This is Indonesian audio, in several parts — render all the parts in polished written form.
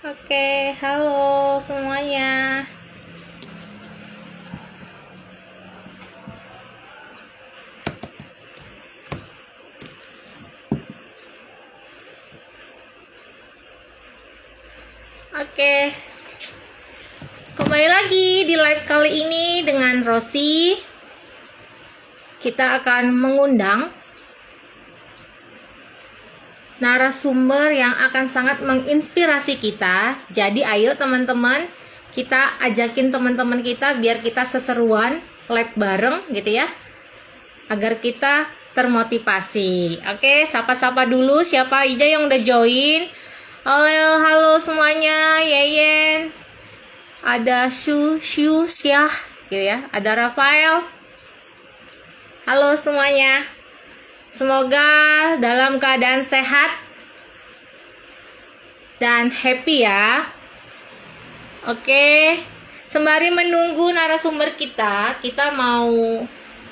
Oke, halo semuanya. Oke, kembali lagi di live kali ini dengan Rosi. Kita akan mengundang narasumber yang akan sangat menginspirasi kita. Jadi ayo teman-teman, kita ajakin teman-teman kita biar kita seseruan live bareng gitu ya, agar kita termotivasi. Oke, sapa-sapa dulu siapa aja yang udah join. Halo semuanya, Yeyen, ada Syah gitu ya, ada Rafael. Halo semuanya, semoga dalam keadaan sehat dan happy ya. Oke, sembari menunggu narasumber kita mau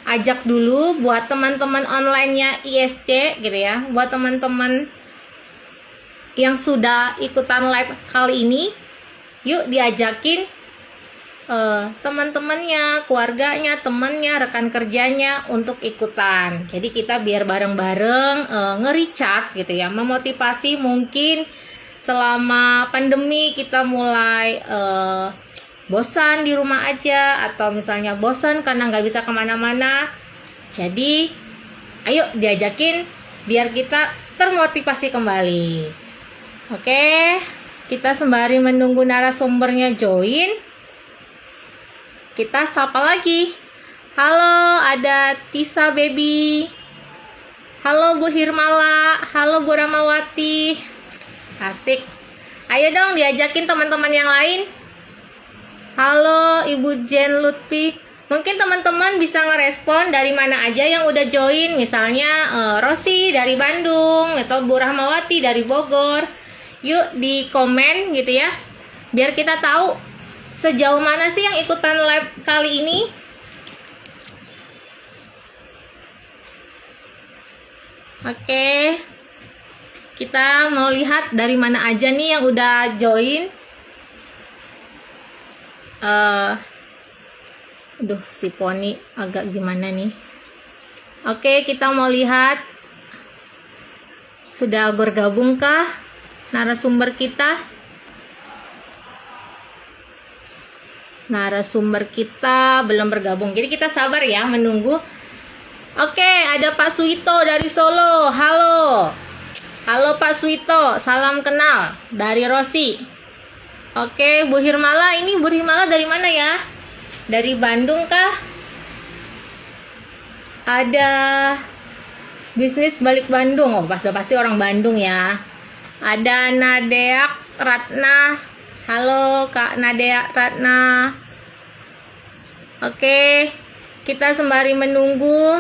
ajak dulu buat teman-teman online-nya ISC gitu ya, buat teman-teman yang sudah ikutan live kali ini, yuk diajakin teman-temannya, keluarganya, temannya, rekan kerjanya untuk ikutan. Jadi kita biar bareng-bareng nge-recharge gitu ya, memotivasi. Mungkin selama pandemi kita mulai bosan di rumah aja, atau misalnya bosan karena nggak bisa kemana-mana. Jadi ayo diajakin biar kita termotivasi kembali. Oke, kita sembari menunggu narasumbernya join, kita sapa lagi. Halo, ada Tisa Baby. Halo Bu Hirmala. Halo Bu Ramawati. Asik. Ayo dong diajakin teman-teman yang lain. Halo Ibu Jen Lutfi. Mungkin teman-teman bisa ngerespon dari mana aja yang udah join. Misalnya Rosi dari Bandung atau Bu Rahmawati dari Bogor. Yuk di komen gitu ya, biar kita tahu sejauh mana sih yang ikutan live kali ini. Oke, kita mau lihat dari mana aja nih yang udah join. Aduh, si Poni agak gimana nih. Oke, kita mau lihat sudah bergabung kah narasumber kita? Narasumber kita belum bergabung, jadi kita sabar ya menunggu. Oke, ada Pak Suito dari Solo. Halo Pak Suito, salam kenal dari Rosi. Oke, Bu Hirmala, ini Bu Hirmala dari mana ya? Dari Bandung kah? Ada bisnis balik Bandung. Oh, pasti orang Bandung ya. Ada Nadeak Ratna. Halo Kak Nadeak Ratna. Oke, kita sembari menunggu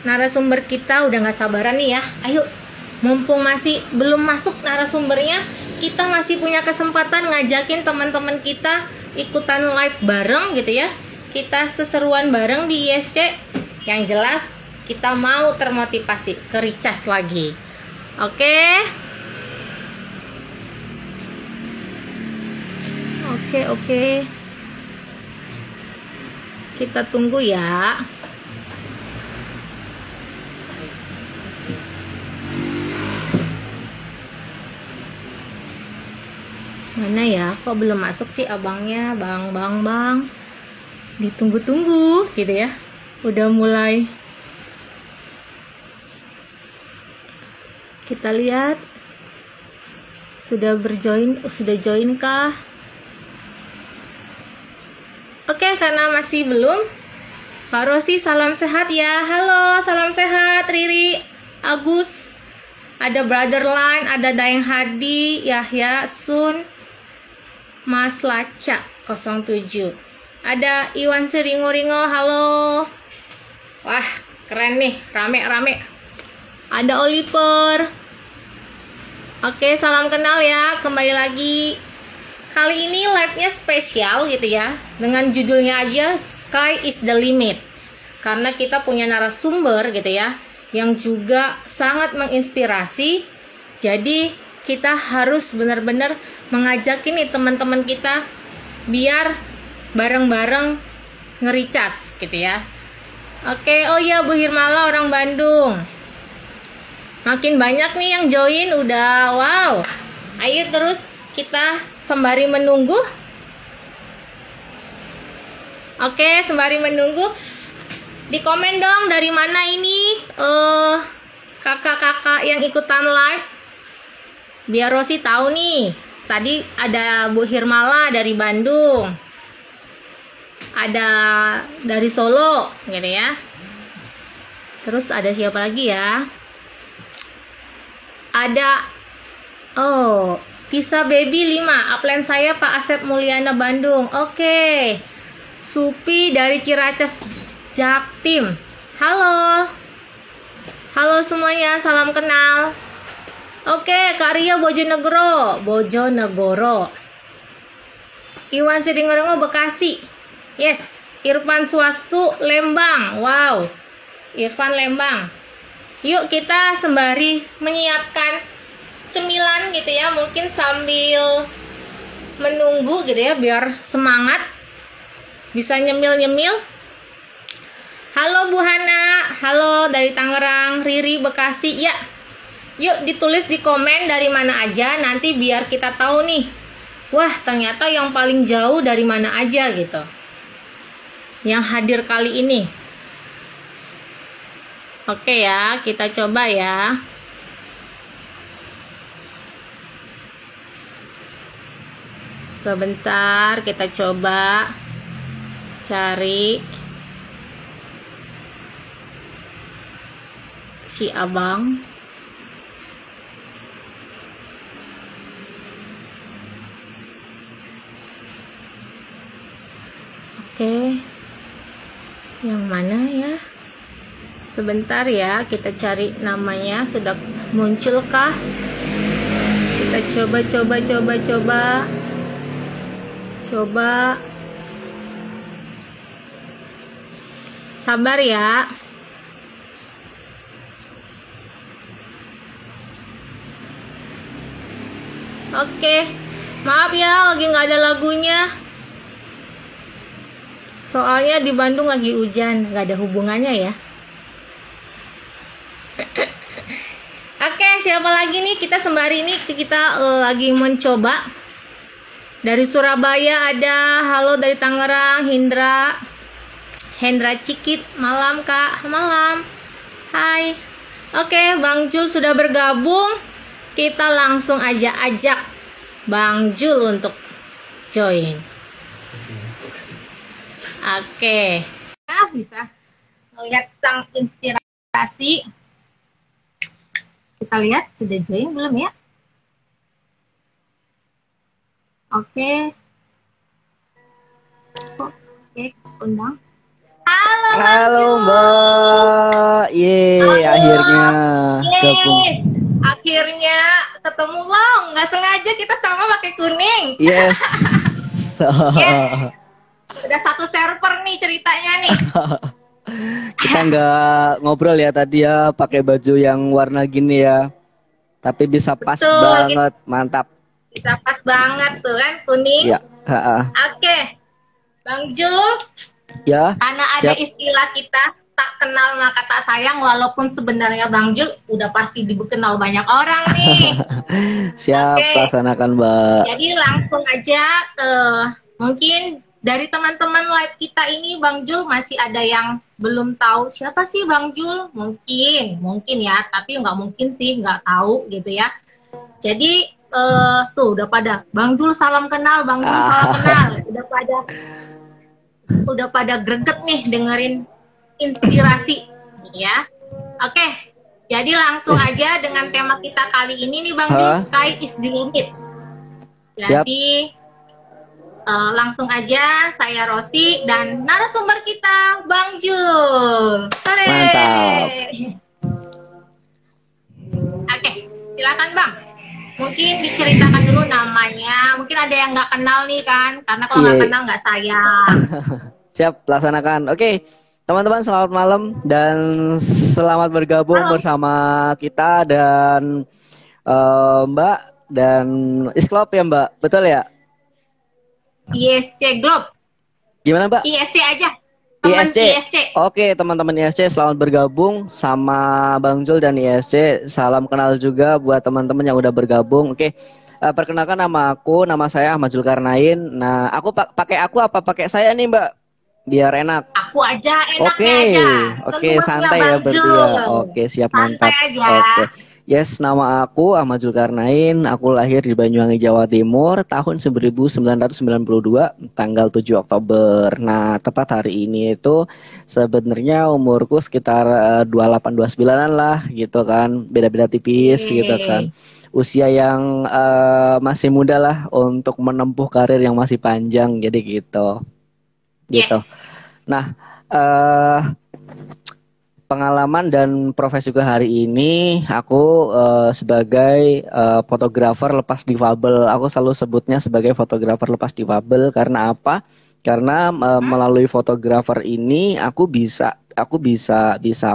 narasumber kita, udah gak sabaran nih ya. Ayo, mumpung masih belum masuk narasumbernya, kita masih punya kesempatan ngajakin teman-teman kita ikutan live bareng gitu ya. Kita seseruan bareng di ISC. Yang jelas kita mau termotivasi, ke-recharge lagi. Oke. Kita tunggu ya. Mana ya? Kok belum masuk sih abangnya? Bang. Ditunggu-tunggu gitu ya. Udah mulai. Kita lihat sudah join kah? Oke, karena masih belum, Pak Rosi salam sehat ya. Halo, salam sehat Riri, Agus, ada Brother Line, ada Daeng Hadi, Yahya, Sun, Mas Laca 07, ada Iwan Seringo-ringo. Halo. Wah, keren nih, rame. Ada Oliver. Oke, salam kenal ya. Kembali lagi. Kali ini live-nya spesial gitu ya, dengan judulnya aja Sky is the Limit. Karena kita punya narasumber gitu ya, yang juga sangat menginspirasi. Jadi kita harus benar-benar mengajak ini teman-teman kita biar bareng-bareng ngericas gitu ya. Oke, oh ya Bu Hirmala orang Bandung. Makin banyak nih yang join udah, wow. Ayo terus kita sembari menunggu. Oke, sembari menunggu di komen dong dari mana ini kakak-kakak yang ikutan live. Biar Rosi tahu nih. Tadi ada Bu Hirmala dari Bandung. Ada dari Solo gitu ya. Terus ada siapa lagi ya? Ada Tisa Baby 5, upline saya Pak Asep Mulyana Bandung. Oke. Supi dari Ciracas Jaktim. Halo. Halo semuanya, salam kenal. Oke, Kak Ria Bojonegoro. Iwan Sidingorengo Bekasi. Yes, Irfan Swastu Lembang. Wow, Irfan Lembang. Yuk kita sembari menyiapkan cemilan gitu ya, mungkin sambil menunggu gitu ya, biar semangat, bisa nyemil-nyemil. Halo Bu Hana, halo dari Tangerang, Riri Bekasi. Ya, yuk ditulis di komen dari mana aja, nanti biar kita tahu nih. Wah, ternyata yang paling jauh dari mana aja gitu yang hadir kali ini. Oke ya, kita coba ya. Sebentar, kita coba cari si abang. Oke. Yang mana ya? Sebentar ya, kita cari namanya. Sudah munculkah? Kita coba. Sabar ya. Oke. Maaf ya, lagi nggak ada lagunya. Soalnya di Bandung lagi hujan, nggak ada hubungannya ya. Oke, siapa lagi nih? Kita sembari ini kita lagi mencoba. Dari Surabaya ada, halo dari Tangerang, Hendra Cikit, malam Kak, malam. Hai. Oke, Bang Jul sudah bergabung. Kita langsung aja ajak Bang Jul untuk join. Oke. Nah, bisa melihat sang inspirasi. Kita lihat sudah join belum ya? Oke. Oke, undang. Halo Mbak. Akhirnya gabung. Akhirnya ketemu loh, nggak sengaja kita sama pakai kuning. Yes. Yes. Udah satu server nih ceritanya nih. Kita nggak ngobrol ya tadi ya, pakai baju yang warna gini ya. Tapi bisa pas banget, mantap. Bisa pas banget tuh kan, kuning. Ya. Oke, Bang Jul. Ya. Karena ada istilah kita tak kenal maka tak sayang, walaupun sebenarnya Bang Jul udah pasti dikenal banyak orang nih. Siap, laksanakan Mbak. Jadi langsung aja ke mungkin dari teman-teman live kita ini, Bang Jul masih ada yang belum tahu siapa sih Bang Jul? Mungkin ya, tapi nggak mungkin sih nggak tahu gitu ya. Jadi tuh udah pada Bang Jul salam kenal, Bang Jul salam kenal, udah pada greget nih dengerin inspirasi, ya. Oke, jadi langsung aja dengan tema kita kali ini nih Bang Jul, Sky is the limit. Jadi langsung aja saya Rosi dan narasumber kita Bang Jul. Mantap. Oke, silakan Bang. Mungkin diceritakan dulu namanya. Mungkin ada yang nggak kenal nih kan, karena kalau nggak kenal nggak sayang. Siap, laksanakan. Oke, teman-teman selamat malam dan selamat bergabung bersama kita dan Mbak dan Isklop ya Mbak, betul ya? ISC Globe. Gimana Mbak? ISC aja. Teman ISC. ISC. Oke, teman-teman ISC selamat bergabung sama Bang Jul dan ISC. Salam kenal juga buat teman-teman yang udah bergabung. Oke. Perkenalkan nama saya Ahmad Zulkarnain. Nah, aku pakai aku apa pakai saya nih, Mbak? Biar enak. Aku aja, enaknya Oke, aja. oke, Lulusnya santai ya Bang berdua. Jul. Oke, siap, Santai mantap. aja. Oke. Yes, nama aku Ahmad Zulkarnain. Aku lahir di Banyuwangi, Jawa Timur tahun 1992, tanggal 7 Oktober. Nah, tepat hari ini itu sebenarnya umurku sekitar 28-29-an lah gitu kan. Beda-beda tipis gitu kan. Usia yang masih muda lah untuk menempuh karir yang masih panjang, jadi gitu. Gitu. Yes. Nah, pengalaman dan profesi gue hari ini, aku sebagai fotografer lepas difabel. Aku selalu sebutnya sebagai fotografer lepas difabel karena apa? Karena melalui fotografer ini aku bisa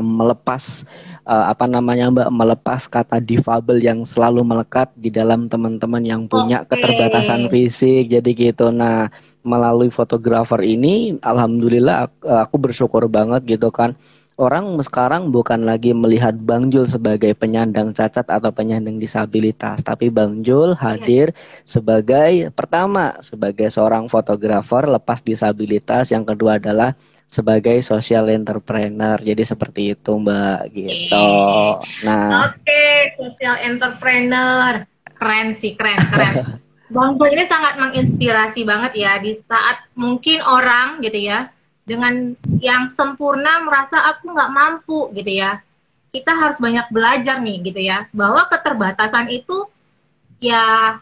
melepas Mbak, melepas kata difabel yang selalu melekat di dalam teman-teman yang punya keterbatasan fisik. Jadi gitu. Nah, melalui fotografer ini, alhamdulillah aku bersyukur banget gitu kan. Orang sekarang bukan lagi melihat Bang Jul sebagai penyandang cacat atau penyandang disabilitas, tapi Bang Jul hadir sebagai sebagai seorang fotografer lepas disabilitas, yang kedua adalah sebagai social entrepreneur. Jadi seperti itu Mbak gitu. Nah, social entrepreneur. Keren sih, keren. Bang Jul ini sangat menginspirasi banget ya di saat mungkin orang gitu ya dengan yang sempurna merasa aku nggak mampu gitu ya. Kita harus banyak belajar nih gitu ya, bahwa keterbatasan itu ya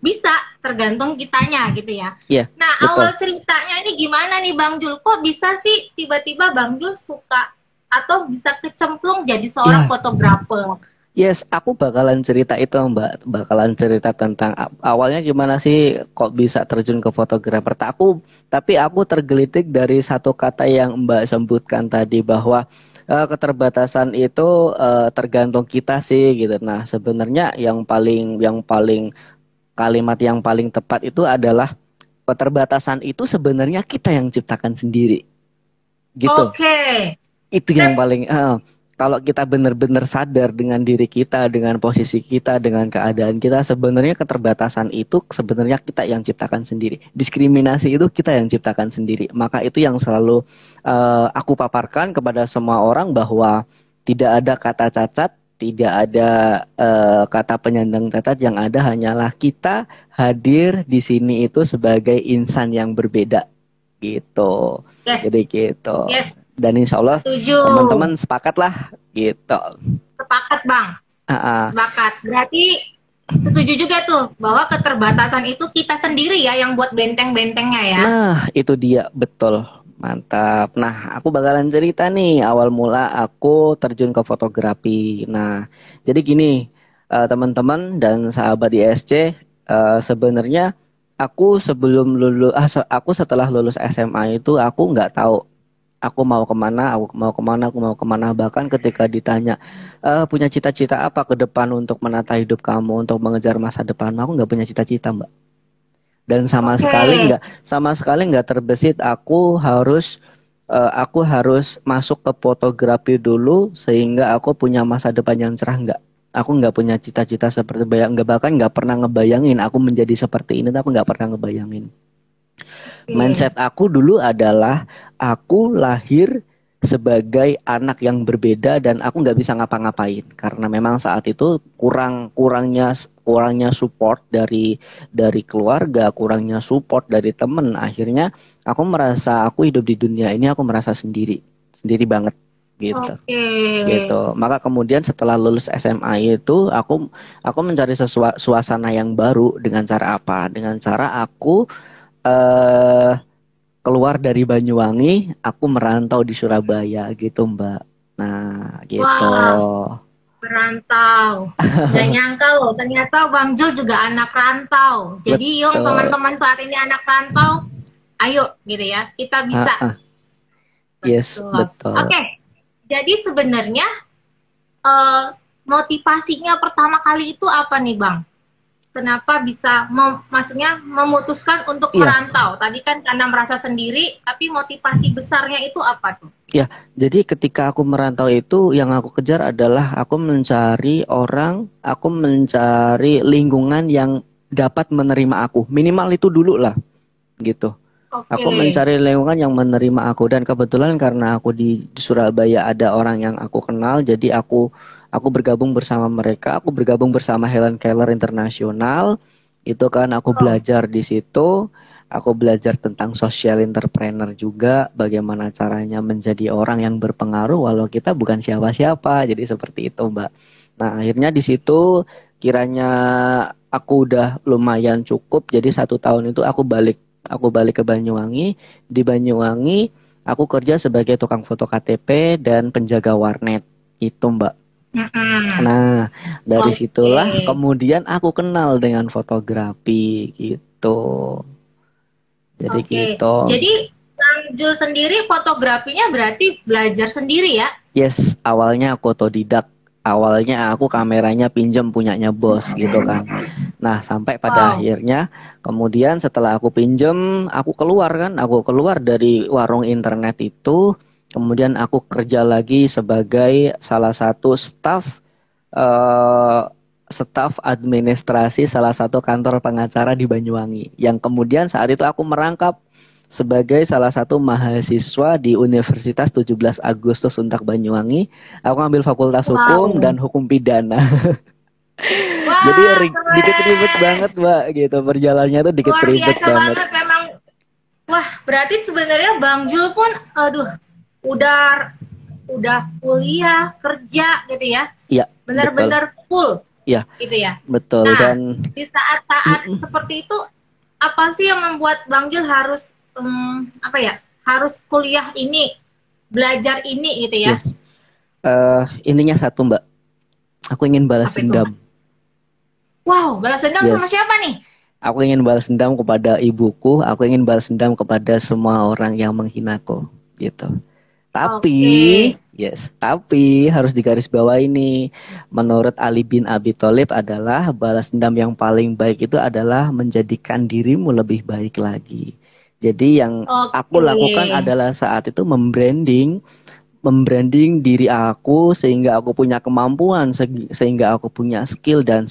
bisa tergantung kitanya gitu ya. Nah, betul. Awal ceritanya ini gimana nih Bang Jul? Kok bisa sih tiba-tiba Bang Jul suka atau bisa kecemplung jadi seorang fotografer? Yes, aku bakalan cerita itu Mbak, bakalan cerita tentang awalnya gimana sih kok bisa terjun ke fotografer. Tapi aku tergelitik dari satu kata yang Mbak sebutkan tadi bahwa keterbatasan itu tergantung kita sih gitu. Nah, sebenarnya yang paling kalimat yang paling tepat itu adalah keterbatasan itu sebenarnya kita yang ciptakan sendiri. Gitu. Itu yang paling kalau kita benar-benar sadar dengan diri kita, dengan posisi kita, dengan keadaan kita, sebenarnya keterbatasan itu sebenarnya kita yang ciptakan sendiri. Diskriminasi itu kita yang ciptakan sendiri. Maka itu yang selalu aku paparkan kepada semua orang bahwa tidak ada kata cacat, tidak ada kata penyandang cacat, yang ada hanyalah kita hadir di sini itu sebagai insan yang berbeda. Gitu. Jadi gitu. Dan insya Allah teman-teman sepakat lah gitu. Sepakat Bang. Sepakat. Berarti setuju juga tuh bahwa keterbatasan itu kita sendiri ya yang buat benteng-bentengnya ya. Nah itu dia, betul, mantap. Nah aku bakalan cerita nih awal mula aku terjun ke fotografi. Nah jadi gini teman-teman dan sahabat ISC, sebenarnya aku setelah lulus SMA itu aku nggak tahu aku mau kemana. Bahkan ketika ditanya punya cita-cita apa ke depan untuk menata hidup kamu, untuk mengejar masa depan, aku nggak punya cita-cita Mbak. Dan sama sekali nggak terbesit aku harus masuk ke fotografi dulu sehingga aku punya masa depan yang cerah. Nggak. Aku nggak punya cita-cita seperti bahkan nggak pernah ngebayangin aku menjadi seperti ini, tapi nggak pernah ngebayangin. Mindset aku dulu adalah aku lahir sebagai anak yang berbeda dan aku nggak bisa ngapa-ngapain karena memang saat itu kurangnya support dari keluarga, kurangnya support dari temen. Akhirnya aku merasa aku hidup di dunia ini aku merasa sendiri banget gitu. Gitu. Maka kemudian setelah lulus SMA itu aku mencari suasana yang baru dengan cara apa? Dengan cara aku keluar dari Banyuwangi, aku merantau di Surabaya gitu Mbak. Nah gitu. Merantau. Gak nyangka loh, ternyata Bang Jul juga anak rantau. Jadi yung teman-teman saat ini anak rantau, ayo gitu ya, kita bisa. Yes, betul. Oke, jadi sebenarnya motivasinya pertama kali itu apa nih Bang? Kenapa bisa maksudnya memutuskan untuk Iya, merantau? Tadi kan karena merasa sendiri, tapi motivasi besarnya itu apa tuh? ya. Jadi ketika aku merantau itu yang aku kejar adalah aku mencari orang, aku mencari lingkungan yang dapat menerima aku. Minimal itu dulu lah, gitu. Oke. Aku mencari lingkungan yang menerima aku dan kebetulan karena aku di Surabaya ada orang yang aku kenal, jadi aku bergabung bersama mereka, aku bergabung bersama Helen Keller Internasional. Itu kan aku Oh, belajar di situ, aku belajar tentang social entrepreneur juga, bagaimana caranya menjadi orang yang berpengaruh walau kita bukan siapa-siapa. Jadi seperti itu, Mbak. Nah, akhirnya di situ kiranya aku udah lumayan cukup, jadi 1 tahun itu aku balik ke Banyuwangi. Di Banyuwangi aku kerja sebagai tukang foto KTP dan penjaga warnet itu, Mbak. mm-mm. Nah, dari Oke. situlah kemudian aku kenal dengan fotografi gitu. Jadi Oke. gitu. Jadi Kang Jul sendiri fotografinya berarti belajar sendiri ya? Yes, awalnya aku otodidak. Awalnya aku kameranya pinjem punyanya bos gitu kan. Nah, sampai pada Wow. akhirnya kemudian setelah aku pinjem, aku keluar kan, aku keluar dari warung internet itu, kemudian aku kerja lagi sebagai salah satu eh, staf administrasi salah satu kantor pengacara di Banyuwangi. Yang kemudian saat itu aku merangkap sebagai salah satu mahasiswa di Universitas 17 Agustus Untak Banyuwangi. Aku ambil Fakultas Hukum Wow. dan Hukum Pidana. Jadi Wah, dikit ribet keren. banget, Mbak, gitu. Perjalanannya tuh dikit Luar ribet biasa banget. banget memang. Wah, berarti sebenarnya Bang Jul pun aduh, udah udah kuliah, kerja gitu ya. Iya, betul. Benar-benar full Iya, gitu ya. betul. Nah, Dan di saat-saat seperti itu apa sih yang membuat Bang Jul harus apa ya? Harus kuliah ini, belajar ini gitu ya. yes. Intinya satu, Mbak. Aku ingin balas Apa itu? dendam. Wow, balas dendam sama Yes. siapa nih? Aku ingin balas dendam kepada ibuku, aku ingin balas dendam kepada semua orang yang menghinaku, gitu. Tapi, Oke. tapi harus digarisbawahi ini. Menurut Ali bin Abi Thalib adalah balas dendam yang paling baik itu adalah menjadikan dirimu lebih baik lagi. Jadi yang aku Oke. lakukan adalah saat itu membranding diri aku sehingga aku punya kemampuan, sehingga aku punya skill dan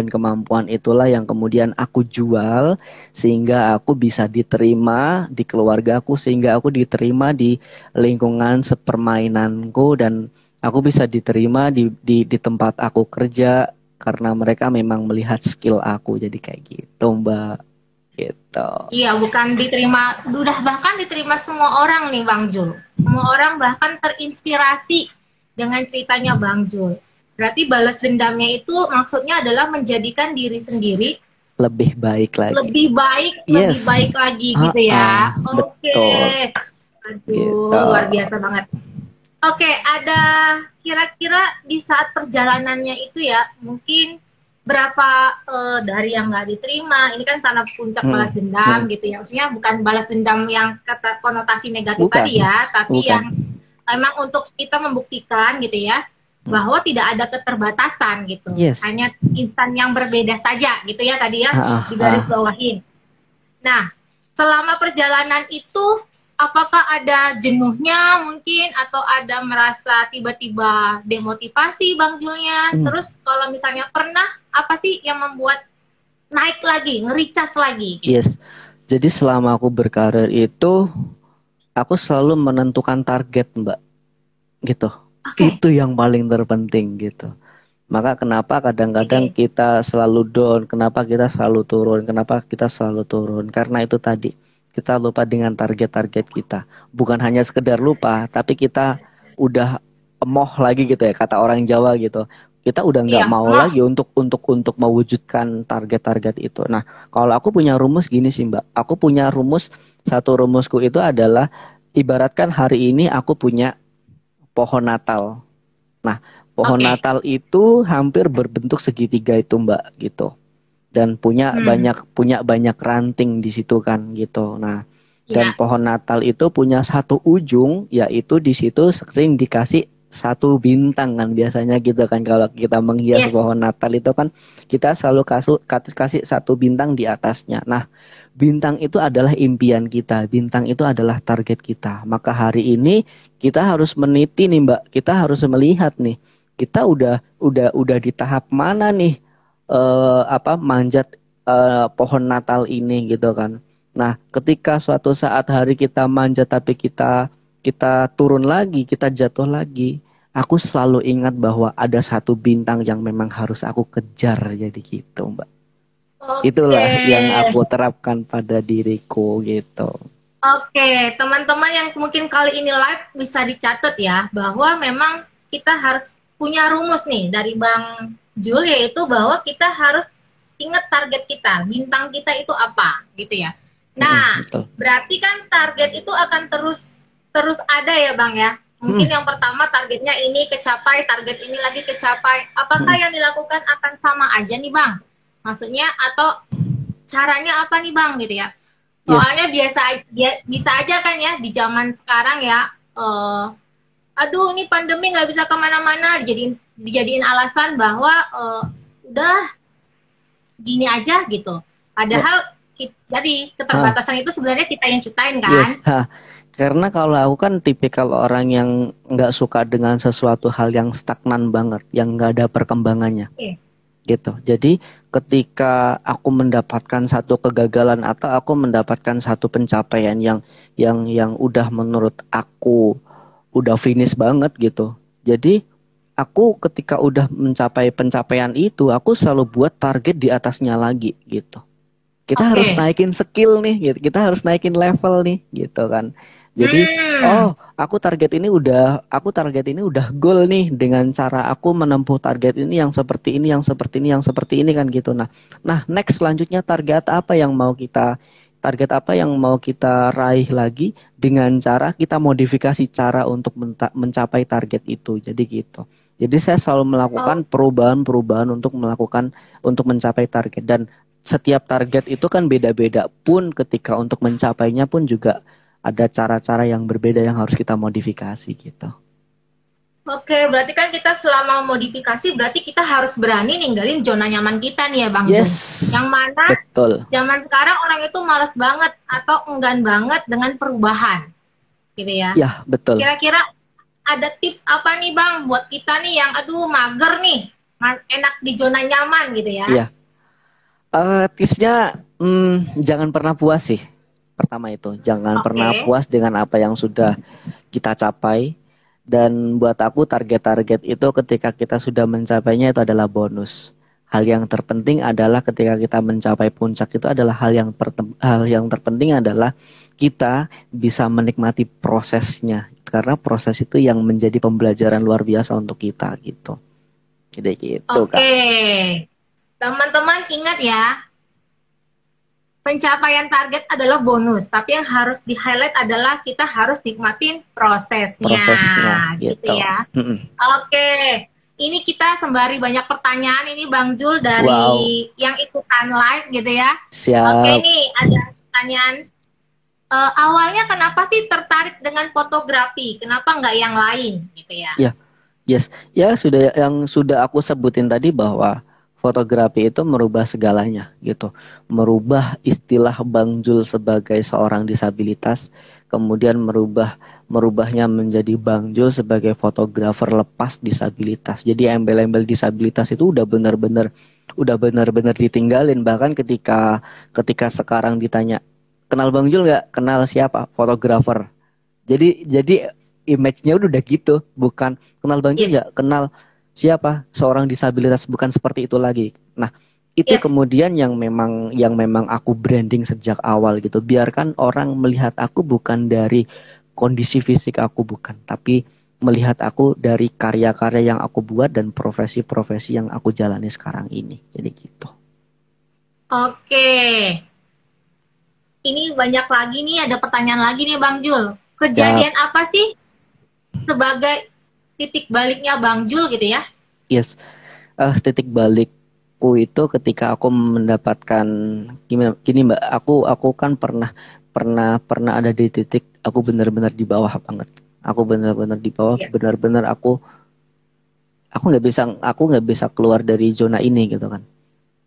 kemampuan itulah yang kemudian aku jual sehingga aku bisa diterima di keluarga aku, sehingga aku diterima di lingkungan sepermainanku dan aku bisa diterima di tempat aku kerja karena mereka memang melihat skill aku. Jadi kayak gitu, Mbak, gitu. Iya, bukan diterima, udah bahkan diterima semua orang nih Bang Jul. Semua orang bahkan terinspirasi dengan ceritanya Bang Jul. Berarti balas dendamnya itu maksudnya adalah menjadikan diri sendiri Lebih baik lagi. lebih Yes. baik lagi gitu ya. Oke. Betul. Aduh, Gitu. luar biasa banget. Oke, ada kira-kira di saat perjalanannya itu ya, mungkin berapa dari yang nggak diterima, ini kan karena puncak balas dendam gitu ya. Maksudnya bukan balas dendam yang kata konotasi negatif Bukan, tadi ya, tapi bukan. yang memang untuk kita membuktikan gitu ya, bahwa tidak ada keterbatasan gitu. Yes. Hanya instan yang berbeda saja gitu ya tadi ya, di garis Ah. bawahin. Nah, selama perjalanan itu apakah ada jenuhnya mungkin atau ada merasa tiba-tiba demotivasi Bang Julnya? Terus kalau misalnya pernah, apa sih yang membuat naik lagi, ngericas lagi? Gitu? Yes. Jadi selama aku berkarir itu aku selalu menentukan target, Mbak. Gitu. Oke. Itu yang paling terpenting gitu. Maka kenapa kadang-kadang Oke. kita selalu down, kenapa kita selalu turun? Karena itu tadi, kita lupa dengan target-target kita. Bukan hanya sekedar lupa, tapi kita udah emoh lagi gitu ya, kata orang Jawa gitu. Kita udah nggak mau lagi untuk mewujudkan target-target itu. Nah, kalau aku punya rumus gini sih, Mbak. Aku punya satu rumusku itu adalah ibaratkan hari ini aku punya pohon Natal. Nah, pohon Natal itu hampir berbentuk segitiga itu, Mbak, gitu. Dan punya banyak ranting di situ kan gitu. Nah, dan pohon Natal itu punya satu ujung, yaitu di situ sering dikasih satu bintang kan biasanya gitu kan, kalau kita menghias Yes. pohon Natal itu kan kita selalu kasih satu bintang di atasnya. Nah, bintang itu adalah impian kita, bintang itu adalah target kita. Maka hari ini kita harus meniti nih Mbak, kita harus melihat nih, kita udah di tahap mana nih, manjat pohon Natal ini gitu kan. Nah, ketika suatu saat hari kita manjat tapi kita turun lagi, kita jatuh lagi, aku selalu ingat bahwa ada satu bintang yang memang harus aku kejar, jadi gitu, Mbak. Oke. Itulah yang aku terapkan pada diriku gitu. Oke, teman-teman yang mungkin kali ini live bisa dicatat ya, bahwa memang kita harus punya rumus nih dari Bang Jul, yaitu bahwa kita harus ingat target kita, bintang kita itu apa, gitu ya. Nah, Betul. berarti kan target itu akan terus ada ya Bang ya. Mungkin yang pertama targetnya ini kecapai, target ini lagi kecapai. Apakah yang dilakukan akan sama aja nih Bang? Maksudnya atau caranya apa nih Bang gitu ya? Soalnya bisa aja kan ya di zaman sekarang ya, aduh ini pandemi nggak bisa kemana-mana, dijadiin alasan bahwa udah segini aja gitu. Padahal jadi keterbatasan itu sebenarnya kita yang ciptain kan? Yes. Karena kalau aku kan tipikal orang yang nggak suka dengan sesuatu hal yang stagnan banget, yang nggak ada perkembangannya. Gitu. Jadi ketika aku mendapatkan satu kegagalan atau aku mendapatkan satu pencapaian yang udah menurut aku udah finish banget gitu. Jadi aku ketika udah mencapai pencapaian itu, aku selalu buat target di atasnya lagi gitu. Kita harus naikin skill nih, gitu. Kita harus naikin level nih, gitu kan. Jadi, aku target ini udah goal nih dengan cara aku menempuh target ini yang seperti ini, yang seperti ini, yang seperti ini kan gitu. Nah, next selanjutnya target apa yang mau kita raih lagi dengan cara kita modifikasi cara untuk mencapai target itu. Jadi gitu. Jadi saya selalu melakukan perubahan-perubahan untuk mencapai target, dan setiap target itu kan beda-beda pun ketika untuk mencapainya pun juga ada cara-cara yang berbeda yang harus kita modifikasi gitu. Oke, berarti kan kita selama modifikasi berarti kita harus berani ninggalin zona nyaman kita nih ya Bang Jun. Yang mana betul. Zaman sekarang orang itu malas banget atau enggan banget dengan perubahan. Gitu ya. Ya, betul. Kira-kira ada tips apa nih Bang buat kita nih yang aduh mager nih, enak di zona nyaman gitu ya. Iya. Tipsnya jangan pernah puas sih. Pertama itu, jangan pernah puas dengan apa yang sudah kita capai. Dan buat aku target-target itu ketika kita sudah mencapainya itu adalah bonus. Hal yang terpenting adalah ketika kita mencapai puncak itu adalah hal yang terpenting adalah kita bisa menikmati prosesnya. Karena proses itu yang menjadi pembelajaran luar biasa untuk kita gitu. Jadi gitu, Kak. Teman-teman ingat ya, pencapaian target adalah bonus, tapi yang harus di-highlight adalah kita harus nikmatin prosesnya gitu ya. Ini kita sembari banyak pertanyaan ini Bang Jul dari yang ikutan live gitu ya. Siap. Nih ada pertanyaan. Awalnya kenapa sih tertarik dengan fotografi? Kenapa nggak yang lain gitu ya? Ya, sudah aku sebutin tadi bahwa fotografi itu merubah segalanya gitu. Merubah istilah Bang Jul sebagai seorang disabilitas, kemudian merubahnya menjadi Bang Jul sebagai fotografer lepas disabilitas. Jadi embel-embel disabilitas itu udah benar-benar ditinggalin. Bahkan ketika sekarang ditanya, kenal Bang Jul nggak? Kenal siapa? Fotografer. Jadi image-nya udah gitu, bukan kenal Bang Jul nggak? Kenal siapa? Seorang disabilitas, bukan seperti itu lagi. Nah, itu kemudian yang memang aku branding sejak awal gitu. Biarkan orang melihat aku bukan dari kondisi fisik aku, bukan, tapi melihat aku dari karya-karya yang aku buat dan profesi-profesi yang aku jalani sekarang ini. Jadi gitu. Ini banyak lagi nih, ada pertanyaan lagi nih Bang Jul. Kejadian apa sih sebagai titik baliknya Bang Jul gitu ya? Titik balikku itu ketika aku mendapatkan gini Mbak, aku kan pernah ada di titik aku benar-benar di bawah banget. Aku benar-benar di bawah, Iya. benar-benar aku nggak bisa keluar dari zona ini gitu kan.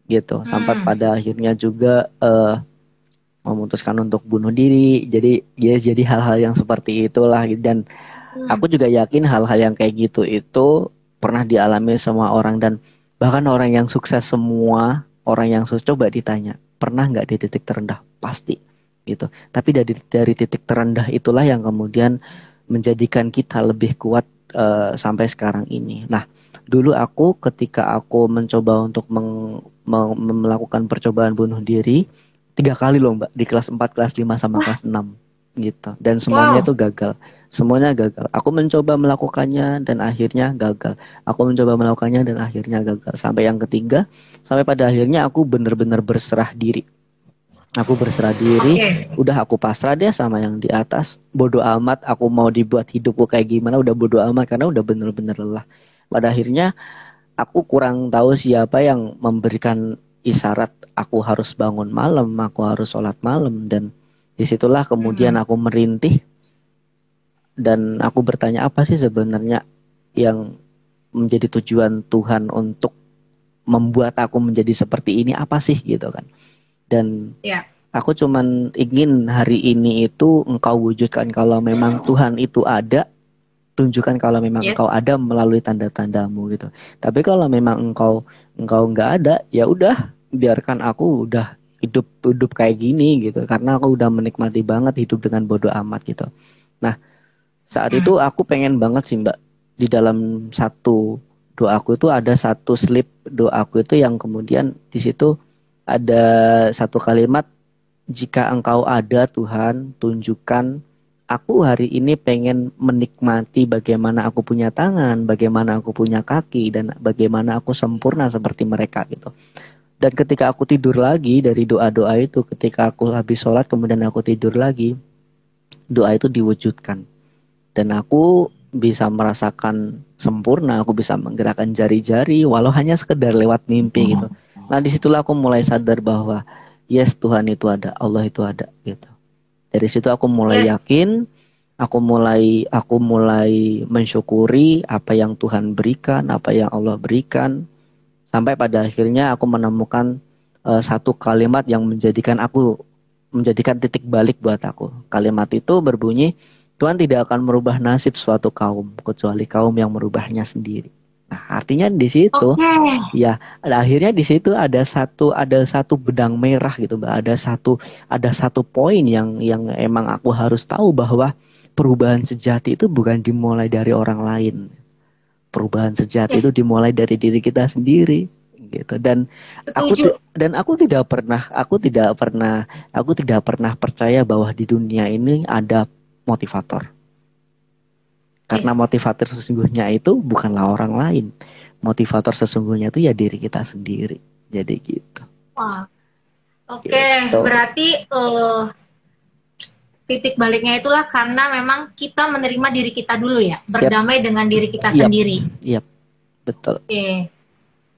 Gitu. Sampai Hmm. pada akhirnya juga memutuskan untuk bunuh diri. Jadi hal-hal yang seperti itulah, dan Hmm. aku juga yakin hal-hal yang kayak gitu itu pernah dialami semua orang, dan bahkan orang yang sukses semua, orang yang sukses coba ditanya, pernah nggak di titik terendah? Pasti gitu. Tapi dari titik terendah itulah yang kemudian menjadikan kita lebih kuat sampai sekarang ini. Nah, dulu aku ketika aku mencoba untuk melakukan percobaan bunuh diri 3 kali loh Mbak, di kelas 4, kelas 5 sama Wah, kelas 6 gitu. Dan semuanya wow. itu gagal. Semuanya gagal. Aku mencoba melakukannya dan akhirnya gagal. Aku mencoba melakukannya dan akhirnya gagal. Sampai yang ketiga, sampai pada akhirnya aku benar-benar berserah diri. Aku berserah diri, Oke. udah aku pasrah deh sama yang di atas. Bodoh amat, aku mau dibuat hidupku kayak gimana, udah bodoh amat karena udah bener-bener lelah. Pada akhirnya aku kurang tahu siapa yang memberikan isyarat aku harus bangun malam, aku harus sholat malam, dan disitulah kemudian Hmm. aku merintih dan aku bertanya apa sih sebenarnya yang menjadi tujuan Tuhan untuk membuat aku menjadi seperti ini, apa sih gitu kan. Dan Ya. aku cuman ingin hari ini itu engkau wujudkan, kalau memang Tuhan itu ada, tunjukkan kalau memang Yes. engkau ada melalui tanda-tandamu gitu. Tapi kalau memang engkau nggak ada, ya udah biarkan aku udah hidup hidup kayak gini gitu. Karena aku udah menikmati banget hidup dengan bodoh amat gitu. Nah, saat Hmm. itu aku pengen banget sih Mbak, di dalam satu doaku itu ada satu slip doaku itu yang kemudian di situ ada satu kalimat, jika engkau ada Tuhan, tunjukkan aku hari ini pengen menikmati bagaimana aku punya tangan, bagaimana aku punya kaki, dan bagaimana aku sempurna seperti mereka gitu. Dan ketika aku tidur lagi dari doa-doa itu, ketika aku habis sholat kemudian aku tidur lagi, doa itu diwujudkan. Dan aku bisa merasakan sempurna, aku bisa menggerakkan jari-jari walau hanya sekedar lewat mimpi gitu. Nah disitulah aku mulai sadar bahwa yes, Tuhan itu ada, Allah itu ada gitu. Dari situ aku mulai Yes. yakin, aku mulai mensyukuri apa yang Tuhan berikan, apa yang Allah berikan, sampai pada akhirnya aku menemukan satu kalimat yang menjadikan titik balik buat aku. Kalimat itu berbunyi, Tuhan tidak akan merubah nasib suatu kaum kecuali kaum yang merubahnya sendiri. Nah, artinya di situ Oke. ya, akhirnya di situ ada satu benang merah gitu, Mbak. Ada satu poin yang emang aku harus tahu bahwa perubahan sejati itu bukan dimulai dari orang lain. Perubahan sejati itu Yes. dimulai dari diri kita sendiri gitu. Dan aku Setuju. tidak pernah percaya bahwa di dunia ini ada motivator. Karena Yes. motivator sesungguhnya itu bukanlah orang lain. Motivator sesungguhnya itu ya diri kita sendiri. Jadi gitu. Wah. Oke. Gitu. Berarti titik baliknya itulah karena memang kita menerima diri kita dulu ya, berdamai dengan diri kita Yap. sendiri. Yap. Betul. Oke,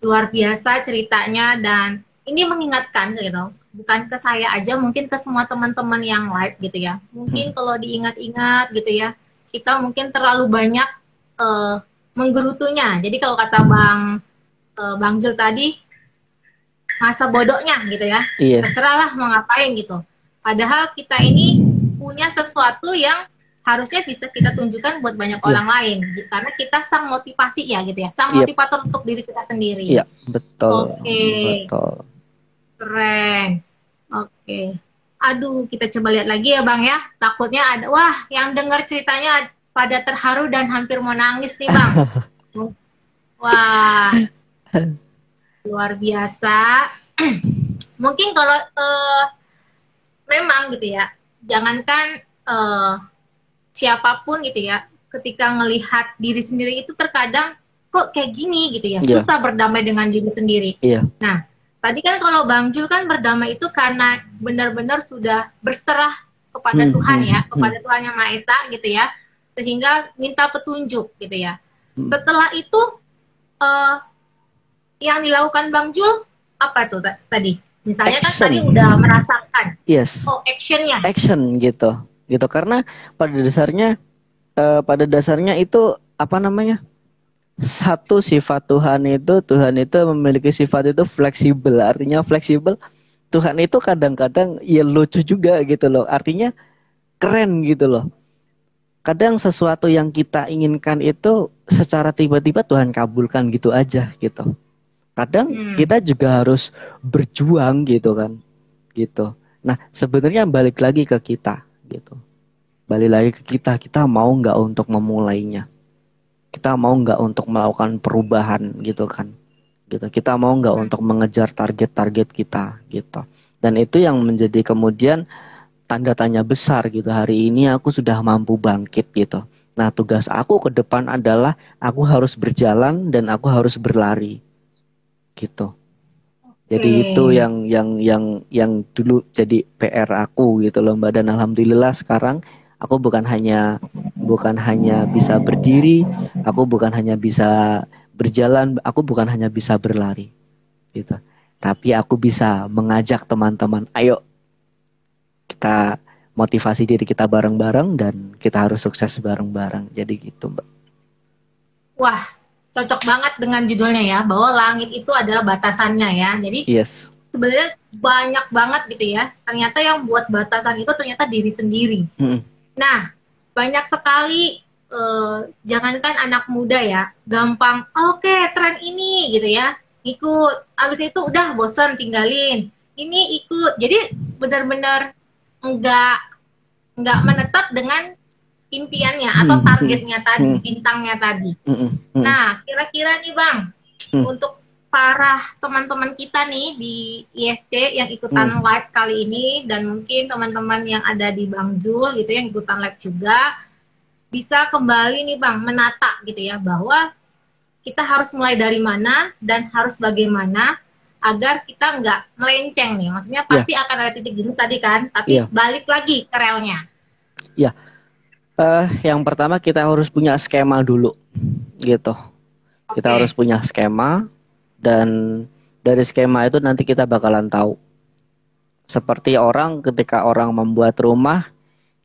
luar biasa ceritanya dan ini mengingatkan gitu, bukan ke saya aja, mungkin ke semua teman-teman yang live gitu ya. Mungkin kalau diingat-ingat gitu ya, kita mungkin terlalu banyak menggerutunya. Jadi kalau kata Bang Jul tadi, masa bodohnya gitu ya, Iya. terserahlah mau ngapain gitu. Padahal kita ini punya sesuatu yang harusnya bisa kita tunjukkan buat banyak orang lain, karena kita sang motivasi ya gitu ya, sang motivator untuk diri kita sendiri. Iya, betul. Oke. Betul. Keren. Oke. Aduh, kita coba lihat lagi ya Bang ya. Takutnya ada, wah yang dengar ceritanya pada terharu dan hampir mau nangis nih Bang. Wah, luar biasa. Mungkin kalau memang gitu ya, jangankan siapapun gitu ya, ketika ngelihat diri sendiri itu terkadang kok kayak gini gitu ya, susah berdamai dengan diri sendiri. Nah, tadi kan kalau Bang Jul kan berdamai itu karena benar-benar sudah berserah kepada Tuhan ya, kepada Tuhan Yang Maha Esa gitu ya, sehingga minta petunjuk gitu ya. Setelah itu yang dilakukan Bang Jul apa tuh tadi? Misalnya action. Kan tadi udah merasakan. Yes. Oh, actionnya. Action gitu. Karena pada dasarnya pada dasarnya itu apa namanya? Satu sifat Tuhan itu memiliki sifat itu fleksibel. Artinya fleksibel, Tuhan itu kadang-kadang ya lucu juga gitu loh. Artinya keren gitu loh. Kadang sesuatu yang kita inginkan itu secara tiba-tiba Tuhan kabulkan gitu aja gitu. Kadang kita juga harus berjuang gitu kan. Gitu. Nah, sebenarnya balik lagi ke kita gitu. Balik lagi ke kita, kita mau nggak untuk memulainya? Kita mau nggak untuk melakukan perubahan gitu kan? Gitu. Kita mau nggak untuk mengejar target-target kita gitu. Dan itu yang menjadi kemudian tanda tanya besar gitu. Hari ini aku sudah mampu bangkit gitu. Nah, tugas aku ke depan adalah aku harus berjalan dan aku harus berlari gitu. Jadi itu yang dulu jadi PR aku gitu loh Mbak, dan alhamdulillah sekarang aku bukan hanya bisa berdiri, aku bukan hanya bisa berjalan, aku bukan hanya bisa berlari gitu. Tapi aku bisa mengajak teman-teman, ayo kita motivasi diri kita bareng-bareng dan kita harus sukses bareng-bareng. Jadi gitu Mbak. Wah, cocok banget dengan judulnya ya, bahwa langit itu adalah batasannya ya. Jadi Yes. sebenarnya banyak banget gitu ya. Ternyata yang buat batasan itu ternyata diri sendiri. Nah, banyak sekali jangankan anak muda ya, gampang oke, tren ini gitu ya, ikut. Abis itu udah bosan tinggalin. Ini ikut. Jadi benar-benar nggak menetap dengan impiannya atau targetnya tadi, bintangnya tadi. Nah, kira-kira nih Bang, untuk para teman-teman kita nih di ISC yang ikutan live kali ini, dan mungkin teman-teman yang ada di Bang Jul gitu yang ikutan live juga, bisa kembali nih Bang, menata gitu ya, bahwa kita harus mulai dari mana dan harus bagaimana agar kita nggak melenceng nih. Maksudnya pasti akan ada titik jenuh tadi kan, tapi balik lagi ke relnya. Ya, yang pertama kita harus punya skema dulu, gitu. Kita harus punya skema, dan dari skema itu nanti kita bakalan tahu. Seperti ketika orang membuat rumah,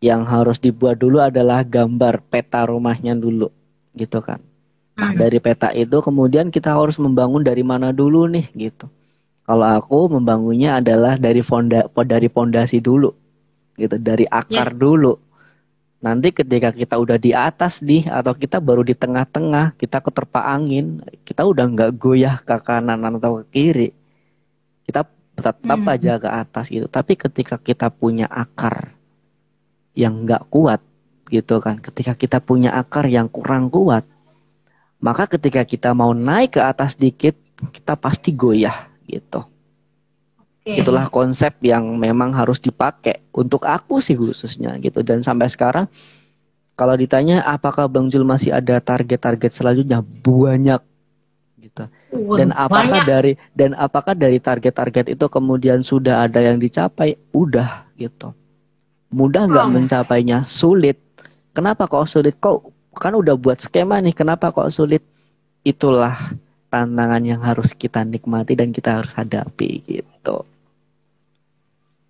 yang harus dibuat dulu adalah gambar peta rumahnya dulu, gitu kan. Nah, dari peta itu kemudian kita harus membangun dari mana dulu nih, gitu. Kalau aku membangunnya adalah dari fondasi dulu, gitu, dari akar dulu. Nanti ketika kita udah di atas nih, atau kita baru di tengah-tengah, kita keterpa angin, kita udah nggak goyah ke kanan atau ke kiri, kita tetap aja ke atas gitu. Tapi ketika kita punya akar yang nggak kuat gitu kan, ketika kita punya akar yang kurang kuat, maka ketika kita mau naik ke atas dikit, kita pasti goyah gitu. Itulah konsep yang memang harus dipakai untuk aku sih khususnya gitu. Dan sampai sekarang kalau ditanya apakah Bang Jul masih ada target-target selanjutnya, banyak gitu. Dan apakah dari target-target itu kemudian sudah ada yang dicapai? Udah gitu. Mudah nggak mencapainya? Sulit. Kenapa kok sulit? Kok kan udah buat skema nih, kenapa kok sulit? Itulah tantangan yang harus kita nikmati dan kita harus hadapi gitu.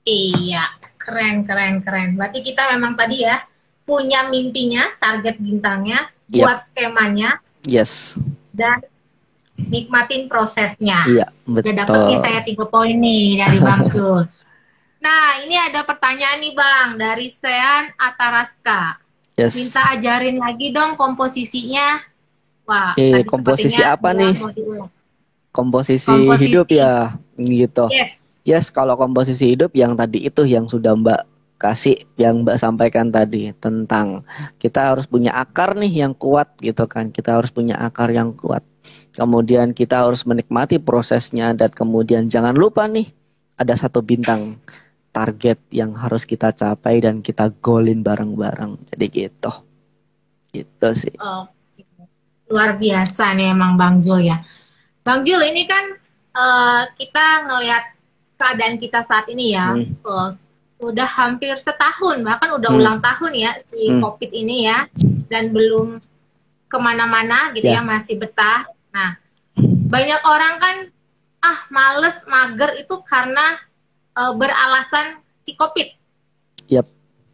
Iya, keren. Berarti kita memang tadi ya punya mimpinya, target bintangnya, buat skemanya, dan nikmatin prosesnya. Iya, betul. Udah dapet nih saya 3 poin nih dari Bang Jul. Nah, ini ada pertanyaan nih Bang dari Sean Ataraska. Minta ajarin lagi dong komposisinya. Wah, komposisi apa nih? Komposisi hidup ya, gitu. Yes, kalau komposisi hidup yang tadi itu yang sudah Mbak kasih, yang Mbak sampaikan tadi tentang kita harus punya akar nih yang kuat gitu kan. Kita harus punya akar yang kuat. Kemudian kita harus menikmati prosesnya, dan kemudian jangan lupa nih ada satu bintang target yang harus kita capai dan kita goalin bareng-bareng. Jadi gitu. Gitu sih. Luar biasa nih emang Bang Jul ya. Bang Jul, ini kan kita ngelihat keadaan kita saat ini ya, udah hampir setahun, bahkan udah ulang tahun ya si COVID ini ya, dan belum kemana-mana gitu ya, masih betah. Nah, banyak orang kan males, mager itu karena beralasan si COVID.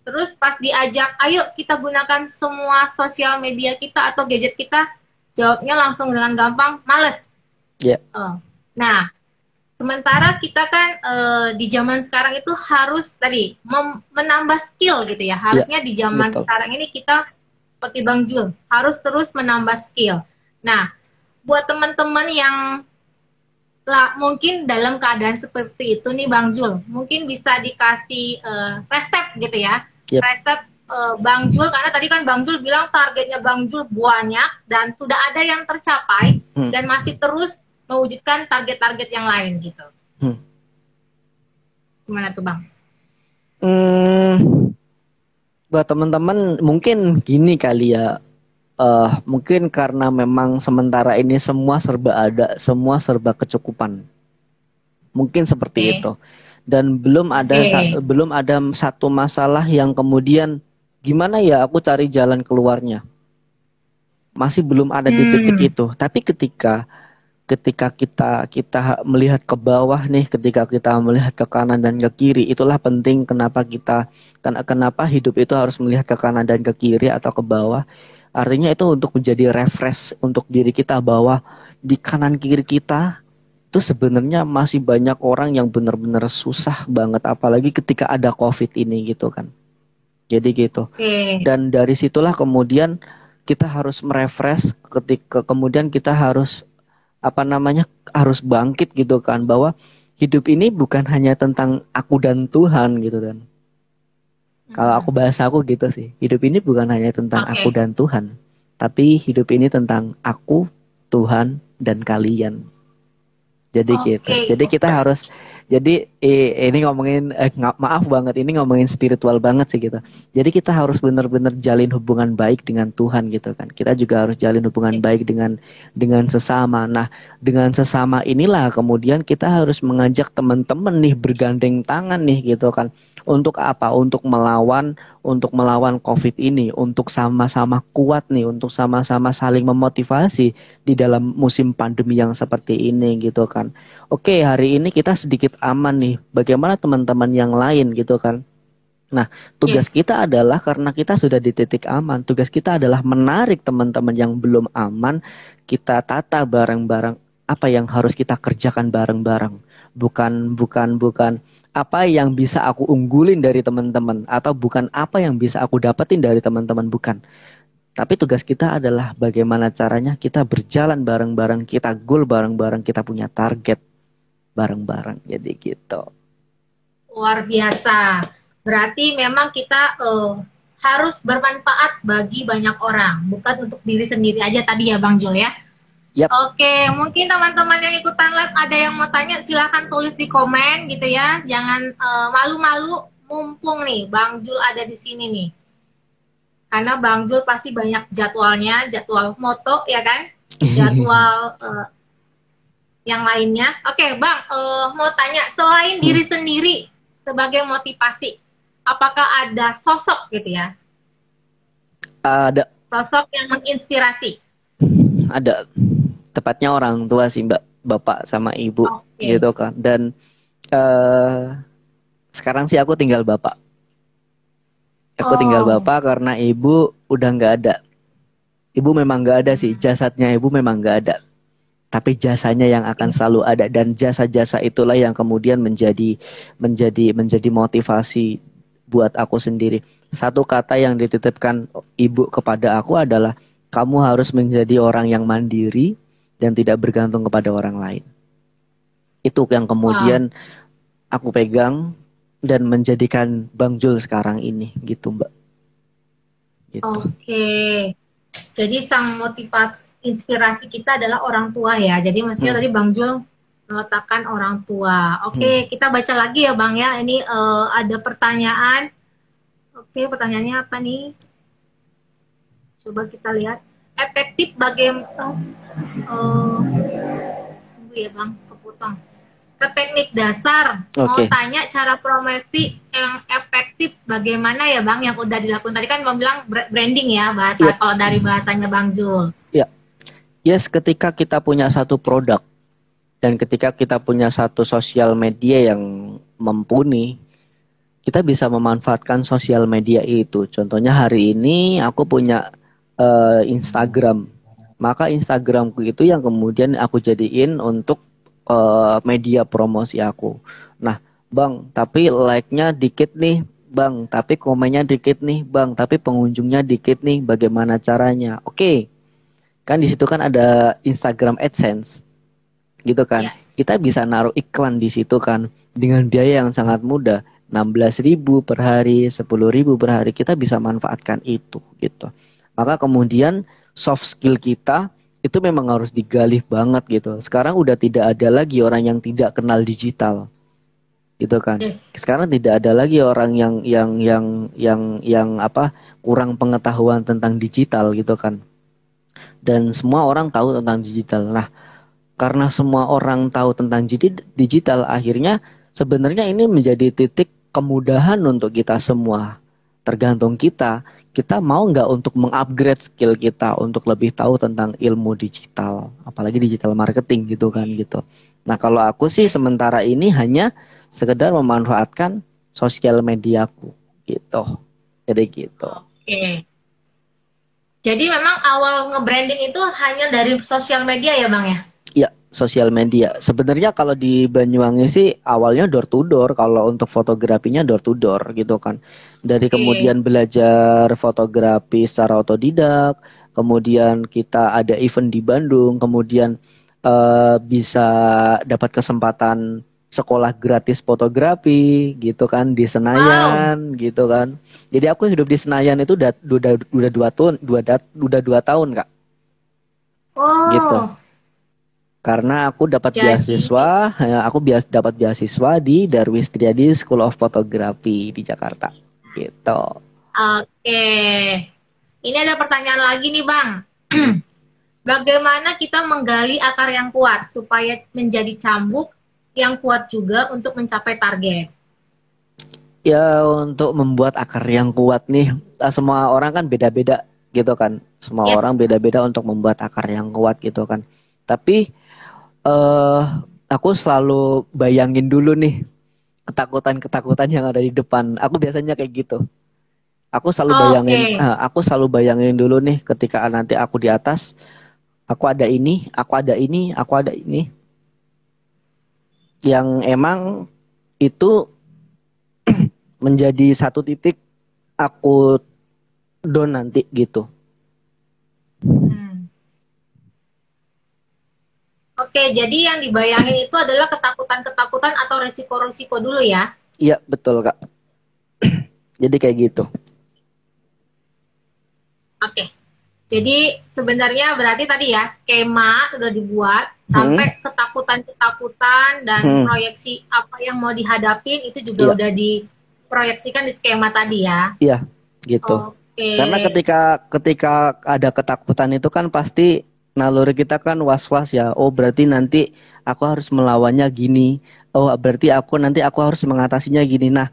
Terus pas diajak, ayo kita gunakan semua sosial media kita atau gadget kita, jawabnya langsung dengan gampang, males. Ya. Nah, sementara kita kan di zaman sekarang itu harus tadi menambah skill gitu ya. Harusnya di zaman betul. sekarang ini kita seperti Bang Jul harus terus menambah skill. Nah, buat teman-teman yang mungkin dalam keadaan seperti itu nih Bang Jul, mungkin bisa dikasih resep gitu ya. Yep. Resep Bang Jul, karena tadi kan Bang Jul bilang targetnya Bang Jul banyak dan sudah ada yang tercapai dan masih terus mewujudkan target-target yang lain gitu. Gimana tuh Bang? Buat teman-teman mungkin gini kali ya, mungkin karena memang sementara ini semua serba ada, semua serba kecukupan. Mungkin seperti itu. Dan belum ada satu masalah yang kemudian gimana ya aku cari jalan keluarnya. Masih belum ada di titik itu. Tapi ketika kita melihat ke bawah nih, ketika kita melihat ke kanan dan ke kiri, itulah penting kenapa hidup itu harus melihat ke kanan dan ke kiri atau ke bawah. Artinya itu untuk menjadi refresh untuk diri kita bahwa di kanan kiri kita itu sebenarnya masih banyak orang yang benar-benar susah banget, apalagi ketika ada COVID ini gitu kan. Jadi gitu. Dan dari situlah kemudian kita harus merefresh, ketika kemudian kita harus harus bangkit gitu kan, bahwa hidup ini bukan hanya tentang aku dan Tuhan gitu kan. Kalau aku bahasa aku gitu sih, hidup ini bukan hanya tentang aku dan Tuhan, tapi hidup ini tentang aku, Tuhan, dan kalian. Jadi gitu. Jadi kita harus, jadi ini ngomongin maaf banget, ini ngomongin spiritual banget sih gitu. Jadi kita harus benar-benar jalin hubungan baik dengan Tuhan gitu kan. Kita juga harus jalin hubungan baik dengan sesama. Nah, dengan sesama inilah kemudian kita harus mengajak teman-teman nih bergandeng tangan nih gitu kan. Untuk apa? Untuk melawan COVID ini, untuk sama-sama kuat nih, untuk sama-sama saling memotivasi di dalam musim pandemi yang seperti ini gitu kan. Oke, hari ini kita sedikit aman nih. Bagaimana teman-teman yang lain gitu kan? Nah, tugas kita adalah karena kita sudah di titik aman, tugas kita adalah menarik teman-teman yang belum aman, kita tata bareng-bareng apa yang harus kita kerjakan bareng-bareng. Bukan apa yang bisa aku unggulin dari teman-teman, atau bukan apa yang bisa aku dapetin dari teman-teman, bukan. Tapi tugas kita adalah bagaimana caranya kita berjalan bareng-bareng, kita goal bareng-bareng, kita punya target bareng-bareng. Jadi gitu. Luar biasa. Berarti memang kita harus bermanfaat bagi banyak orang, bukan untuk diri sendiri aja tadi ya Bang Jul ya. Yep. Oke, mungkin teman-teman yang ikutan live ada yang mau tanya, silahkan tulis di komen gitu ya. Jangan malu-malu, mumpung nih Bang Jul ada di sini nih. Karena Bang Jul pasti banyak jadwalnya, jadwal moto ya kan, jadwal yang lainnya. Oke Bang, mau tanya, selain diri sendiri sebagai motivasi, apakah ada sosok gitu ya? Ada. Sosok yang menginspirasi? Ada. Tepatnya orang tua sih Mbak, bapak sama ibu gitu kan. Dan sekarang sih aku tinggal bapak. Aku tinggal bapak karena ibu udah nggak ada. Ibu memang nggak ada sih, jasadnya ibu memang nggak ada. Tapi jasanya yang akan selalu ada, dan jasa-jasa itulah yang kemudian menjadi motivasi buat aku sendiri. Satu kata yang dititipkan ibu kepada aku adalah, kamu harus menjadi orang yang mandiri dan tidak bergantung kepada orang lain. Itu yang kemudian aku pegang dan menjadikan Bang Jul sekarang ini gitu Mbak. Gitu. Oke. Jadi sang motivasi inspirasi kita adalah orang tua ya. Jadi maksudnya tadi Bang Jul meletakkan orang tua. Oke, kita baca lagi ya Bang ya. Ini ada pertanyaan. Oke, pertanyaannya apa nih? Coba kita lihat. Efektif bagaimana? Tunggu ya Bang, kepotong. Ke teknik dasar, mau tanya cara promosi yang efektif bagaimana ya Bang, yang udah dilakukan tadi kan Bang bilang branding ya bahasa kalau dari bahasanya Bang Jul. Iya. Yes, ketika kita punya satu produk dan ketika kita punya satu sosial media yang mumpuni, kita bisa memanfaatkan sosial media itu. Contohnya hari ini aku punya Instagram. Maka Instagramku itu yang kemudian aku jadiin untuk media promosi aku. Nah, Bang, tapi like-nya dikit nih, Bang, tapi komennya dikit nih, Bang, tapi pengunjungnya dikit nih, bagaimana caranya? Oke, kan di situ kan ada Instagram AdSense, gitu kan. Ya. Kita bisa naruh iklan di situ kan dengan biaya yang sangat mudah, 16.000 per hari, 10.000 per hari, kita bisa manfaatkan itu gitu. Maka kemudian soft skill kita itu memang harus digali banget gitu. Sekarang udah tidak ada lagi orang yang tidak kenal digital, gitu kan. Yes. Sekarang tidak ada lagi orang yang apa kurang pengetahuan tentang digital gitu kan. Dan semua orang tahu tentang digital. Nah, karena semua orang tahu tentang digital, akhirnya sebenarnya ini menjadi titik kemudahan untuk kita semua. Tergantung kita mau nggak untuk mengupgrade skill kita untuk lebih tahu tentang ilmu digital, apalagi digital marketing gitu kan gitu. Nah, kalau aku sih sementara ini hanya sekedar memanfaatkan sosial mediaku gitu. Jadi gitu. Oke. Jadi memang awal nge-branding itu hanya dari sosial media ya Bang ya? Ya, sosial media. Sebenarnya kalau di Banyuwangi sih awalnya door to door, kalau untuk fotografinya door to door gitu kan. Dari kemudian belajar fotografi secara otodidak, kemudian kita ada event di Bandung, kemudian bisa dapat kesempatan sekolah gratis fotografi gitu kan di Senayan gitu kan. Jadi aku hidup di Senayan itu udah 2 tahun, udah 2 tahun Kak. Oh. Gitu. Karena aku dapat beasiswa, aku dapat beasiswa di Darwis Triadi School of Photography di Jakarta. Gitu. Oke. Ini ada pertanyaan lagi nih Bang. Bagaimana kita menggali akar yang kuat supaya menjadi cambuk yang kuat juga untuk mencapai target? Ya, untuk membuat akar yang kuat nih, semua orang kan beda-beda gitu kan. Semua orang beda-beda untuk membuat akar yang kuat gitu kan. Tapi aku selalu bayangin dulu nih ketakutan-ketakutan yang ada di depan. Aku biasanya kayak gitu. Aku selalu bayangin dulu nih ketika nanti aku di atas, aku ada ini, aku ada ini, aku ada ini. Yang emang itu menjadi satu titik aku down nanti gitu. Oke, jadi yang dibayangin itu adalah ketakutan-ketakutan atau resiko-resiko dulu ya? Iya, betul Kak. Jadi kayak gitu. Oke, jadi sebenarnya berarti tadi ya skema sudah dibuat sampai ketakutan-ketakutan dan proyeksi apa yang mau dihadapin itu juga udah diproyeksikan di skema tadi ya? Iya, gitu. Karena ketika ada ketakutan itu kan pasti naluri kita kan was-was ya. Oh, berarti nanti aku harus melawannya gini. Oh, berarti aku harus mengatasinya gini. Nah,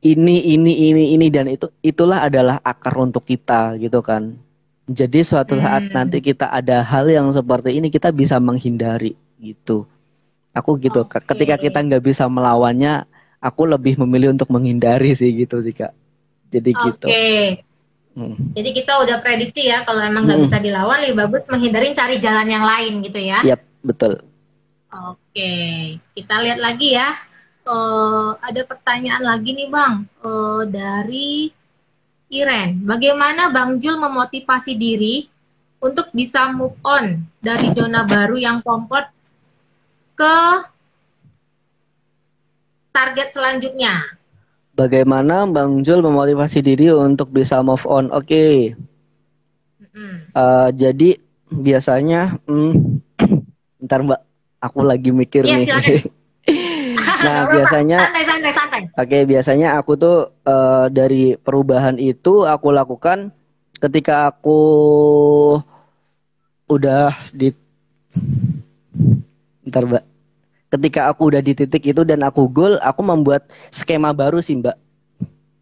ini dan itulah adalah akar untuk kita gitu kan. Jadi suatu saat nanti kita ada hal yang seperti ini, kita bisa menghindari gitu. Aku gitu. Ketika kita nggak bisa melawannya, aku lebih memilih untuk menghindari sih gitu sih Kak. Jadi gitu. Jadi kita udah prediksi ya kalau emang nggak bisa dilawan, lebih bagus menghindari, cari jalan yang lain gitu ya? Yap, betul. Oke, kita lihat lagi ya. Ada pertanyaan lagi nih Bang, dari Iren. Bagaimana Bang Jul memotivasi diri untuk bisa move on dari zona baru yang komfort ke target selanjutnya? Bagaimana Bang Jul memotivasi diri untuk bisa move on? Oke. Jadi biasanya, bentar Mbak, aku lagi mikir nih. Nah biasanya, santai. Oke, biasanya aku tuh dari perubahan itu aku lakukan ketika aku udah bentar Mbak. Ketika aku udah di titik itu dan aku goal, aku membuat skema baru sih Mbak.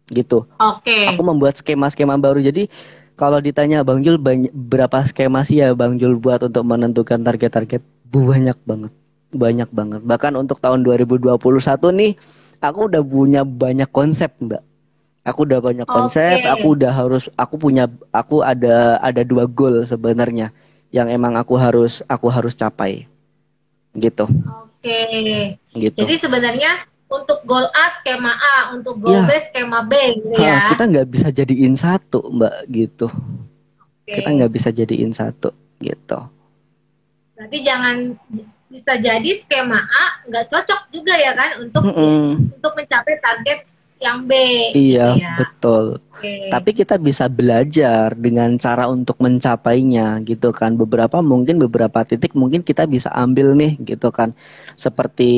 Gitu. Aku membuat skema-skema baru. Jadi kalau ditanya Bang Jul berapa skema sih ya Bang Jul buat untuk menentukan target-target? Banyak banget. Bahkan untuk tahun 2021 nih, Aku udah punya banyak konsep, Mbak. Aku udah banyak Oke. konsep, aku ada dua goal sebenarnya yang emang aku harus capai gitu. Oke. Gitu. Jadi sebenarnya untuk goal A skema A, untuk goal B Ya, skema B gitu ya. kita nggak bisa jadiin satu, Mbak, gitu. Kita nggak Oke. bisa jadiin satu gitu. Berarti jangan, bisa jadi skema A nggak cocok juga ya kan Mm-mm. untuk mencapai target yang B gitu Iya, ya. betul. Oke. Tapi kita bisa belajar dengan cara untuk mencapainya gitu kan. Beberapa titik mungkin kita bisa ambil nih gitu kan. Seperti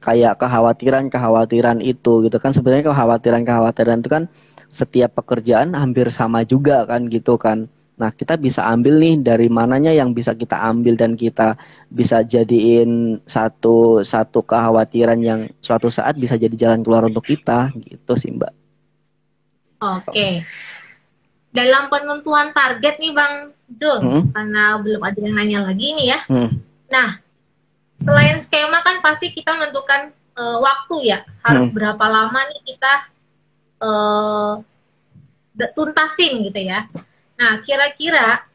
kayak kekhawatiran-kekhawatiran itu gitu kan. Sebenarnya kekhawatiran-kekhawatiran itu kan setiap pekerjaan hampir sama juga kan gitu kan. Nah, kita bisa ambil nih dari mananya yang bisa kita ambil dan kita bisa jadiin satu satu kekhawatiran yang suatu saat bisa jadi jalan keluar untuk kita gitu sih, Mbak. Oke. Dalam penentuan target nih Bang Jul, Hmm? karena belum ada yang nanya lagi nih ya. Hmm. Nah, selain skema kan pasti kita menentukan waktu ya. Harus Hmm. berapa lama nih kita eh, tuntasin gitu ya. Nah, kira-kira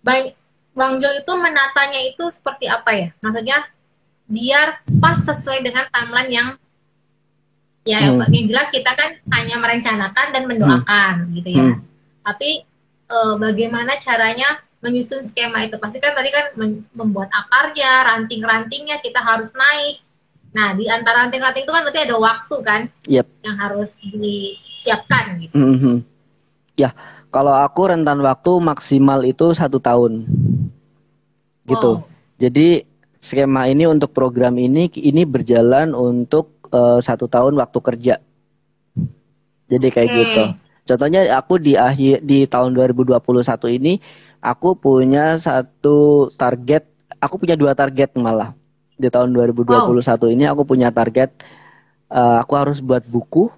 Bang, Bang Jul itu menatanya itu seperti apa ya? Maksudnya biar pas sesuai dengan timeline yang ya yang jelas kita kan hanya merencanakan dan mendoakan gitu ya. Tapi bagaimana caranya menyusun skema itu? Pasti kan tadi kan membuat akarnya, ranting-rantingnya kita harus naik. Nah, di antara ranting-ranting itu kan berarti ada waktu kan Yep. yang harus disiapkan gitu. Ya, kalau aku rentan waktu maksimal itu 1 tahun, gitu. Wow. Jadi skema ini untuk program ini berjalan untuk 1 tahun waktu kerja. Jadi kayak gitu. Contohnya aku di tahun 2021 ini aku punya satu target, aku punya 2 target malah. Di tahun 2021 ini aku punya target, aku harus buat buku,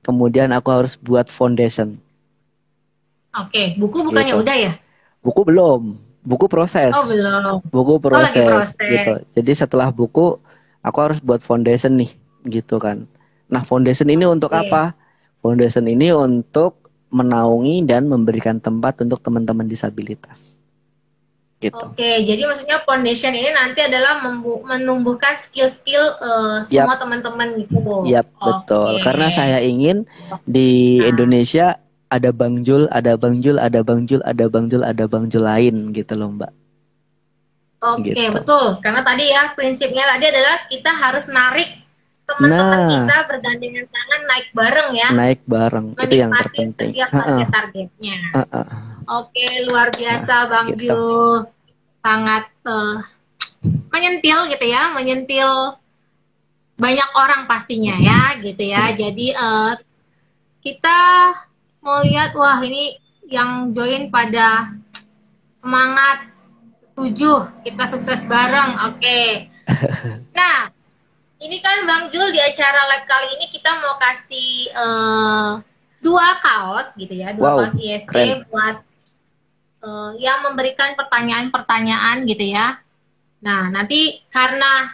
kemudian aku harus buat foundation. Oke, buku bukannya Gitu. udah ya? Buku belum, buku proses. Oh, belum. Buku Oh, lagi proses proses. gitu. Jadi setelah buku aku harus buat foundation nih, gitu kan. Nah, foundation ini untuk apa? Foundation ini untuk menaungi dan memberikan tempat untuk teman-teman disabilitas. Gitu. Oke, jadi maksudnya foundation ini nanti adalah menumbuhkan skill-skill semua teman-teman gitu. Yap, betul. Karena saya ingin di Indonesia ada Bang Jul, ada Bang Jul, ada Bang Jul, ada Bang Jul, ada Bang Jul lain gitu loh, Mbak. Oke, Gitu. betul. Karena tadi ya prinsipnya tadi adalah kita harus narik teman-teman kita bergandengan tangan naik bareng ya. Naik bareng, itu yang terpenting. Setiap target-targetnya. Oke, luar biasa Bang gitu. Jul. Sangat menyentil gitu ya, menyentil banyak orang pastinya ya, gitu ya. Jadi kita mau lihat, wah ini yang join pada semangat, setuju, kita sukses bareng. Oke. Nah, ini kan Bang Jul di acara live kali ini kita mau kasih 2 kaos gitu ya, 2 kaos ISD keren. Buat yang memberikan pertanyaan-pertanyaan gitu ya. Nah, nanti karena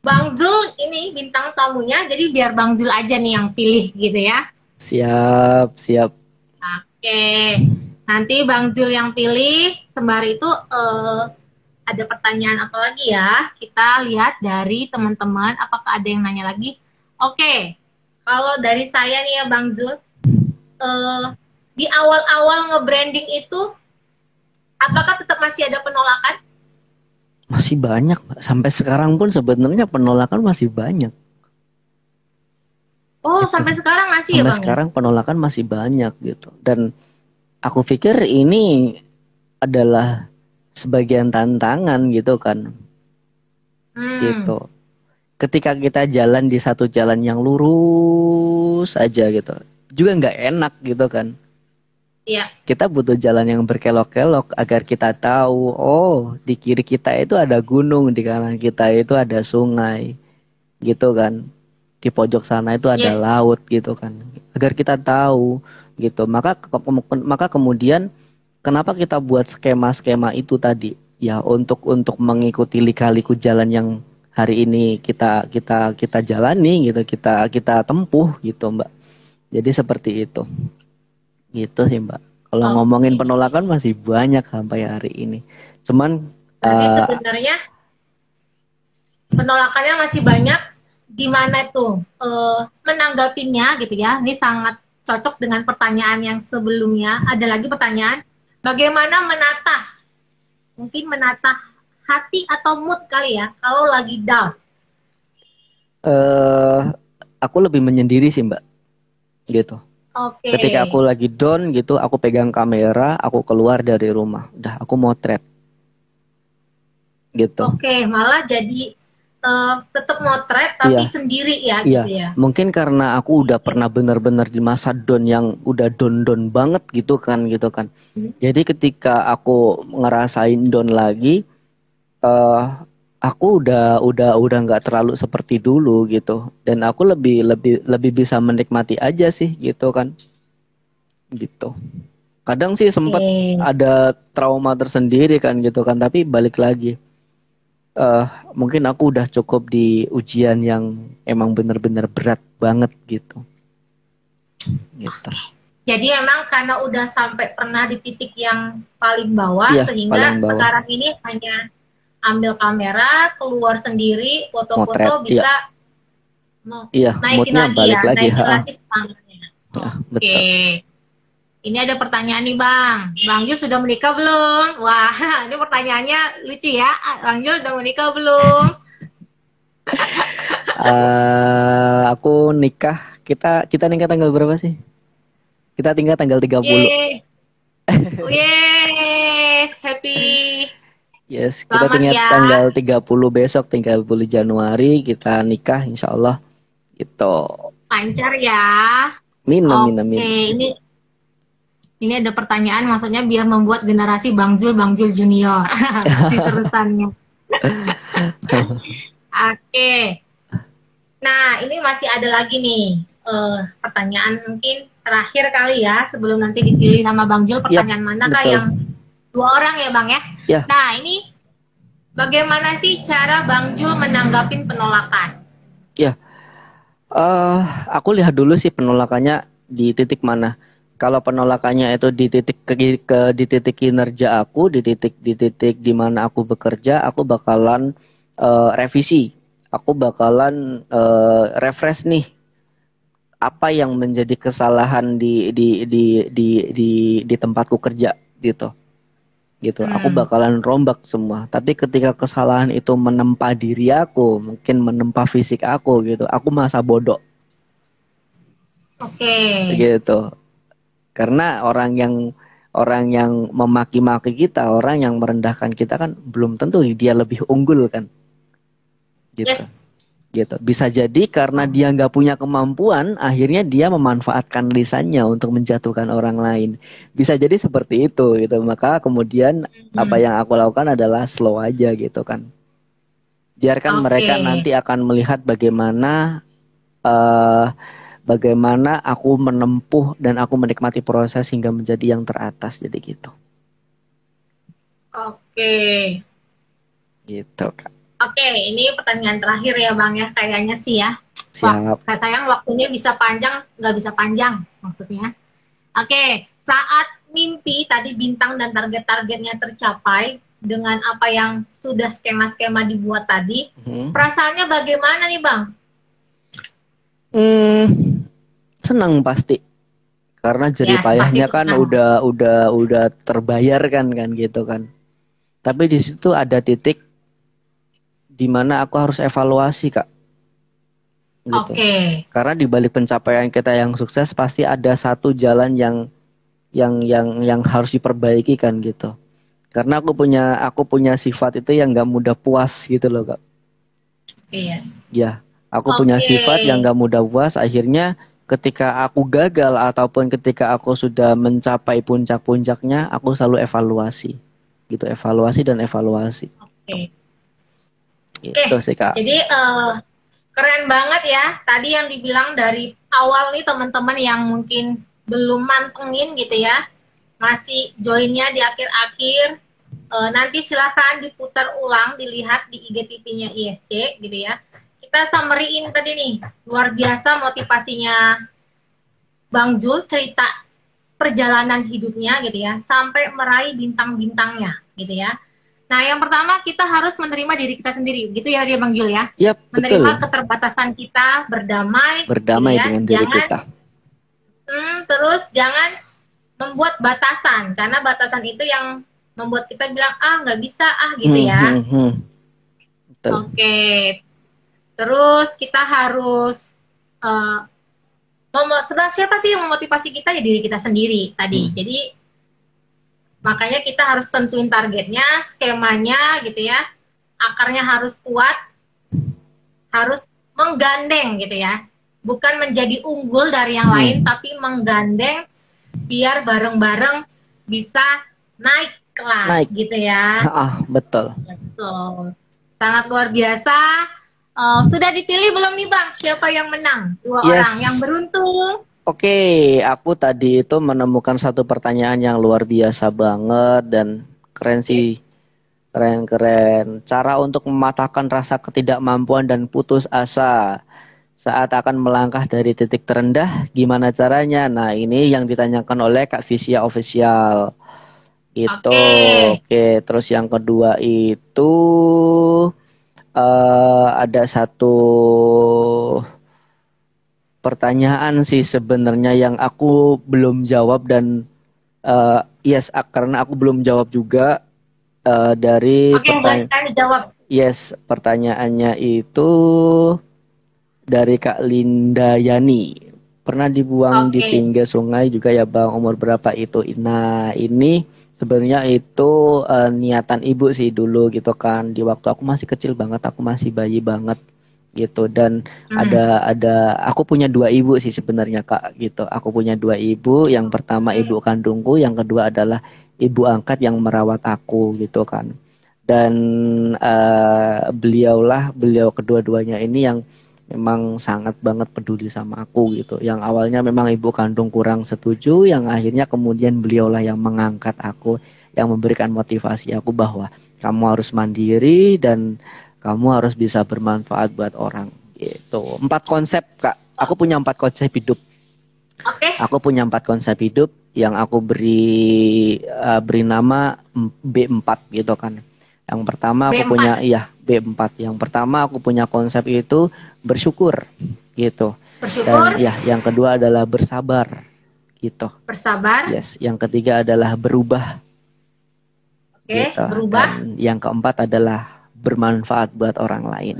Bang Jul ini bintang tamunya, jadi biar Bang Jul aja nih yang pilih gitu ya. Siap, siap. Oke, nanti Bang Jul yang pilih. Sembari itu ada pertanyaan apa lagi ya? Kita lihat dari teman-teman, apakah ada yang nanya lagi? Oke, kalau dari saya nih ya Bang Jul, di awal-awal nge-branding itu, apakah tetap masih ada penolakan? Masih banyak, Sampai sekarang pun sebenarnya penolakan masih banyak. Oh, gitu. Sampai sekarang masih ya Bang? Sampai sekarang penolakan masih banyak gitu. Dan aku pikir ini adalah sebagian tantangan gitu kan. Gitu. Ketika kita jalan di satu jalan yang lurus aja gitu, juga nggak enak gitu kan. Iya. Kita butuh jalan yang berkelok-kelok agar kita tahu, oh di kiri kita itu ada gunung, di kanan kita itu ada sungai, gitu kan. Di pojok sana itu ada laut, gitu kan. Agar kita tahu, gitu. Maka kemudian kenapa kita buat skema-skema itu tadi? Ya untuk mengikuti lika-liku jalan yang hari ini kita jalani gitu, kita tempuh gitu Mbak. Jadi seperti itu. Gitu sih Mbak. Kalau ngomongin Oke. penolakan masih banyak sampai hari ini. Cuman Berarti sebenarnya penolakannya masih banyak. Gimana tuh menanggapinya gitu ya? Ini sangat cocok dengan pertanyaan yang sebelumnya. Ada lagi pertanyaan, bagaimana mungkin menata hati atau mood kali ya kalau lagi down? eh aku lebih menyendiri sih Mbak. Gitu. Oke. Ketika aku lagi down gitu, aku pegang kamera, aku keluar dari rumah. Udah, aku motret. Gitu. Oke, malah jadi tetap motret tapi Iya, sendiri ya iya. gitu ya. Mungkin karena aku udah pernah benar-benar di masa down yang udah down-down banget gitu kan, gitu kan. Jadi ketika aku ngerasain down lagi, eh aku udah nggak terlalu seperti dulu gitu. Dan aku lebih lebih lebih bisa menikmati aja sih gitu kan. Gitu. Kadang sih sempat Oke. ada trauma tersendiri kan gitu kan, tapi balik lagi. eh Mungkin aku udah cukup di ujian yang emang bener-bener berat banget gitu. Gitu. Jadi emang karena udah sampai pernah di titik yang paling bawah, Iya, paling sehingga bawah. sekarang ini hanya ambil kamera, keluar sendiri, Motret. foto-foto Iya, bisa iya, naikin moodnya lagi balik ya, lagi. naikin Ha, lagi semangatnya. ya, Oke. betul. Ini ada pertanyaan nih Bang. Bang Jul sudah menikah belum? Wah, ini pertanyaannya lucu ya. Bang Jul sudah menikah belum? Aku nikah, kita kita nikah tanggal berapa sih? Kita tinggal tanggal 30. Yeay. Yes, happy. Yes, kita Selamat tinggal ya. tanggal 30 besok, 30 Januari kita nikah insya Allah. Gitu. Lancar ya. Minum, minum, Oke, minum. ini ada pertanyaan, maksudnya biar membuat generasi Bang Jul Junior di terusannya. Oke. Nah, ini masih ada lagi nih pertanyaan mungkin terakhir kali ya sebelum nanti dipilih sama Bang Jul. Yap, Pertanyaan manakah betul. yang 2 orang ya Bang ya? Ya, Nah, ini bagaimana sih cara Bang Jul menanggapin penolakan? ya. Aku lihat dulu sih penolakannya di titik mana. Kalau penolakannya itu di titik di titik kinerja aku, di titik di mana aku bekerja, aku bakalan revisi. Aku bakalan refresh nih apa yang menjadi kesalahan di tempatku kerja gitu. Gitu. Aku bakalan rombak semua. Tapi ketika kesalahan itu menempa diri aku, mungkin menempa fisik aku gitu, aku masa bodoh. Oke. Gitu. Karena orang yang memaki-maki kita, orang yang merendahkan kita kan belum tentu dia lebih unggul kan. Gitu. Yes. Gitu. Bisa jadi karena dia nggak punya kemampuan, akhirnya dia memanfaatkan lisannya untuk menjatuhkan orang lain. Bisa jadi seperti itu gitu. Maka kemudian apa yang aku lakukan adalah slow aja gitu kan. Biarkan mereka nanti akan melihat bagaimana bagaimana aku menempuh dan aku menikmati proses hingga menjadi yang teratas, jadi gitu. Oke. Gitu Kak. Oke, ini pertanyaan terakhir ya Bang ya, kayaknya sih ya. Siap. Wah, sayang waktunya bisa panjang, nggak bisa panjang maksudnya. Oke, saat mimpi tadi bintang dan target-targetnya tercapai dengan apa yang sudah skema-skema dibuat tadi, perasaannya bagaimana nih Bang? Senang pasti. Karena jerih payahnya kan udah terbayar kan gitu kan. Tapi di situ ada titik di mana aku harus evaluasi Kak. Gitu. Karena di balik pencapaian kita yang sukses pasti ada satu jalan yang harus diperbaiki kan gitu. Karena aku punya sifat itu yang nggak mudah puas gitu loh Kak. Yes. Ya, aku punya sifat yang nggak mudah puas. Akhirnya ketika aku gagal ataupun ketika aku sudah mencapai puncak-puncaknya, aku selalu evaluasi. Gitu, evaluasi dan evaluasi. Gitu sih Kak. Jadi keren banget ya. Tadi yang dibilang dari awal nih teman-teman yang mungkin belum mantengin gitu ya, masih joinnya di akhir-akhir. nanti silahkan diputar ulang, dilihat di IGTV-nya ISC gitu ya. Kita summary-in tadi nih, luar biasa motivasinya Bang Jul, cerita perjalanan hidupnya gitu ya, sampai meraih bintang-bintangnya gitu ya. Nah, yang pertama kita harus menerima diri kita sendiri, gitu ya dia Bang Jul ya. Yap, betul. Menerima keterbatasan kita, berdamai, Berdamai gitu ya. dengan diri Jangan kita. terus jangan membuat batasan, karena batasan itu yang membuat kita bilang nggak bisa gitu ya. Betul. Oke. Terus kita harus siapa sih yang memotivasi kita, ya diri kita sendiri tadi. Jadi makanya kita harus tentuin targetnya, skemanya gitu ya. Akarnya harus kuat, harus menggandeng gitu ya. Bukan menjadi unggul dari yang lain, tapi menggandeng biar bareng-bareng bisa naik kelas gitu ya. Betul. Betul. Sangat luar biasa. Sudah dipilih belum nih Bang? Siapa yang menang? Dua orang yang beruntung. Oke, aku tadi itu menemukan satu pertanyaan yang luar biasa banget dan keren sih. Keren-keren. Cara untuk mematahkan rasa ketidakmampuan dan putus asa saat akan melangkah dari titik terendah, gimana caranya? Nah, ini yang ditanyakan oleh Kak Visia Official. Itu. Oke. Terus yang kedua itu ada satu pertanyaan sih sebenarnya yang aku belum jawab dan karena aku belum jawab juga dari pertanyaannya itu dari Kak Linda Yani. Pernah dibuang di pinggir sungai juga ya Bang, umur berapa itu? Nah, ini sebenarnya itu niatan ibu sih dulu gitu kan. Di waktu aku masih kecil banget, aku masih bayi banget gitu, dan ada aku punya dua ibu sih sebenarnya Kak gitu. Aku punya dua ibu, yang pertama ibu kandungku, yang kedua adalah ibu angkat yang merawat aku gitu kan. Dan beliau kedua-duanya ini yang memang sangat banget peduli sama aku gitu. Yang awalnya memang ibu kandung kurang setuju, yang akhirnya kemudian beliaulah yang mengangkat aku, yang memberikan motivasi aku bahwa kamu harus mandiri dan kamu harus bisa bermanfaat buat orang gitu. 4 konsep Kak. Aku punya 4 konsep hidup. Aku punya 4 konsep hidup yang aku beri nama B4 gitu kan. Yang pertama aku punya B4. Yang pertama aku punya konsep itu bersyukur gitu. Dan yang kedua adalah bersabar gitu. Bersabar. Yes, yang ketiga adalah berubah. Gitu. Dan yang keempat adalah bermanfaat buat orang lain.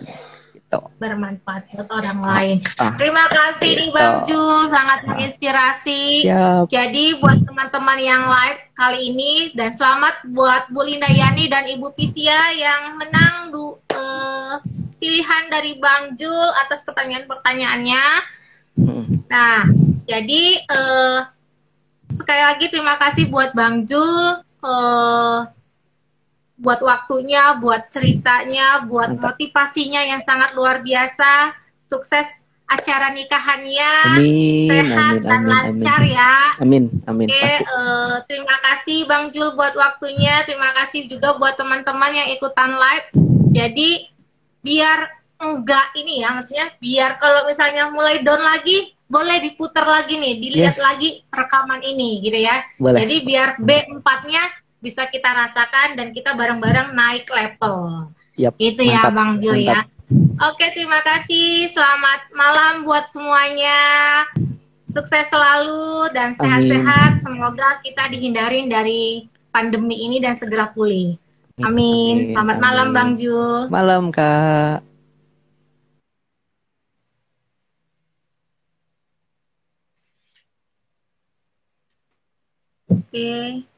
Gitu. Bermanfaat buat orang lain. Terima kasih nih Bang Jul, sangat menginspirasi. Jadi buat teman-teman yang live kali ini, dan selamat buat Bu Linda Yani dan Ibu Visia yang menang pilihan dari Bang Jul atas pertanyaan-pertanyaannya. Nah, jadi sekali lagi terima kasih buat Bang Jul. Buat waktunya, buat ceritanya, buat motivasinya yang sangat luar biasa. Sukses acara nikahannya, sehat dan lancar ya. Amin. Terima kasih Bang Jul buat waktunya. Terima kasih juga buat teman-teman yang ikutan live. Jadi biar enggak ini ya, maksudnya biar kalau misalnya mulai down lagi, boleh diputar lagi nih, dilihat lagi rekaman ini gitu ya. Jadi biar B4-nya bisa kita rasakan dan kita bareng-bareng naik level. Itu ya Bang Jul ya. Oke, terima kasih. Selamat malam buat semuanya. Sukses selalu dan sehat-sehat. Semoga kita dihindarin dari pandemi ini dan segera pulih. Amin. Selamat malam Bang Jul. Malam Kak. Oke.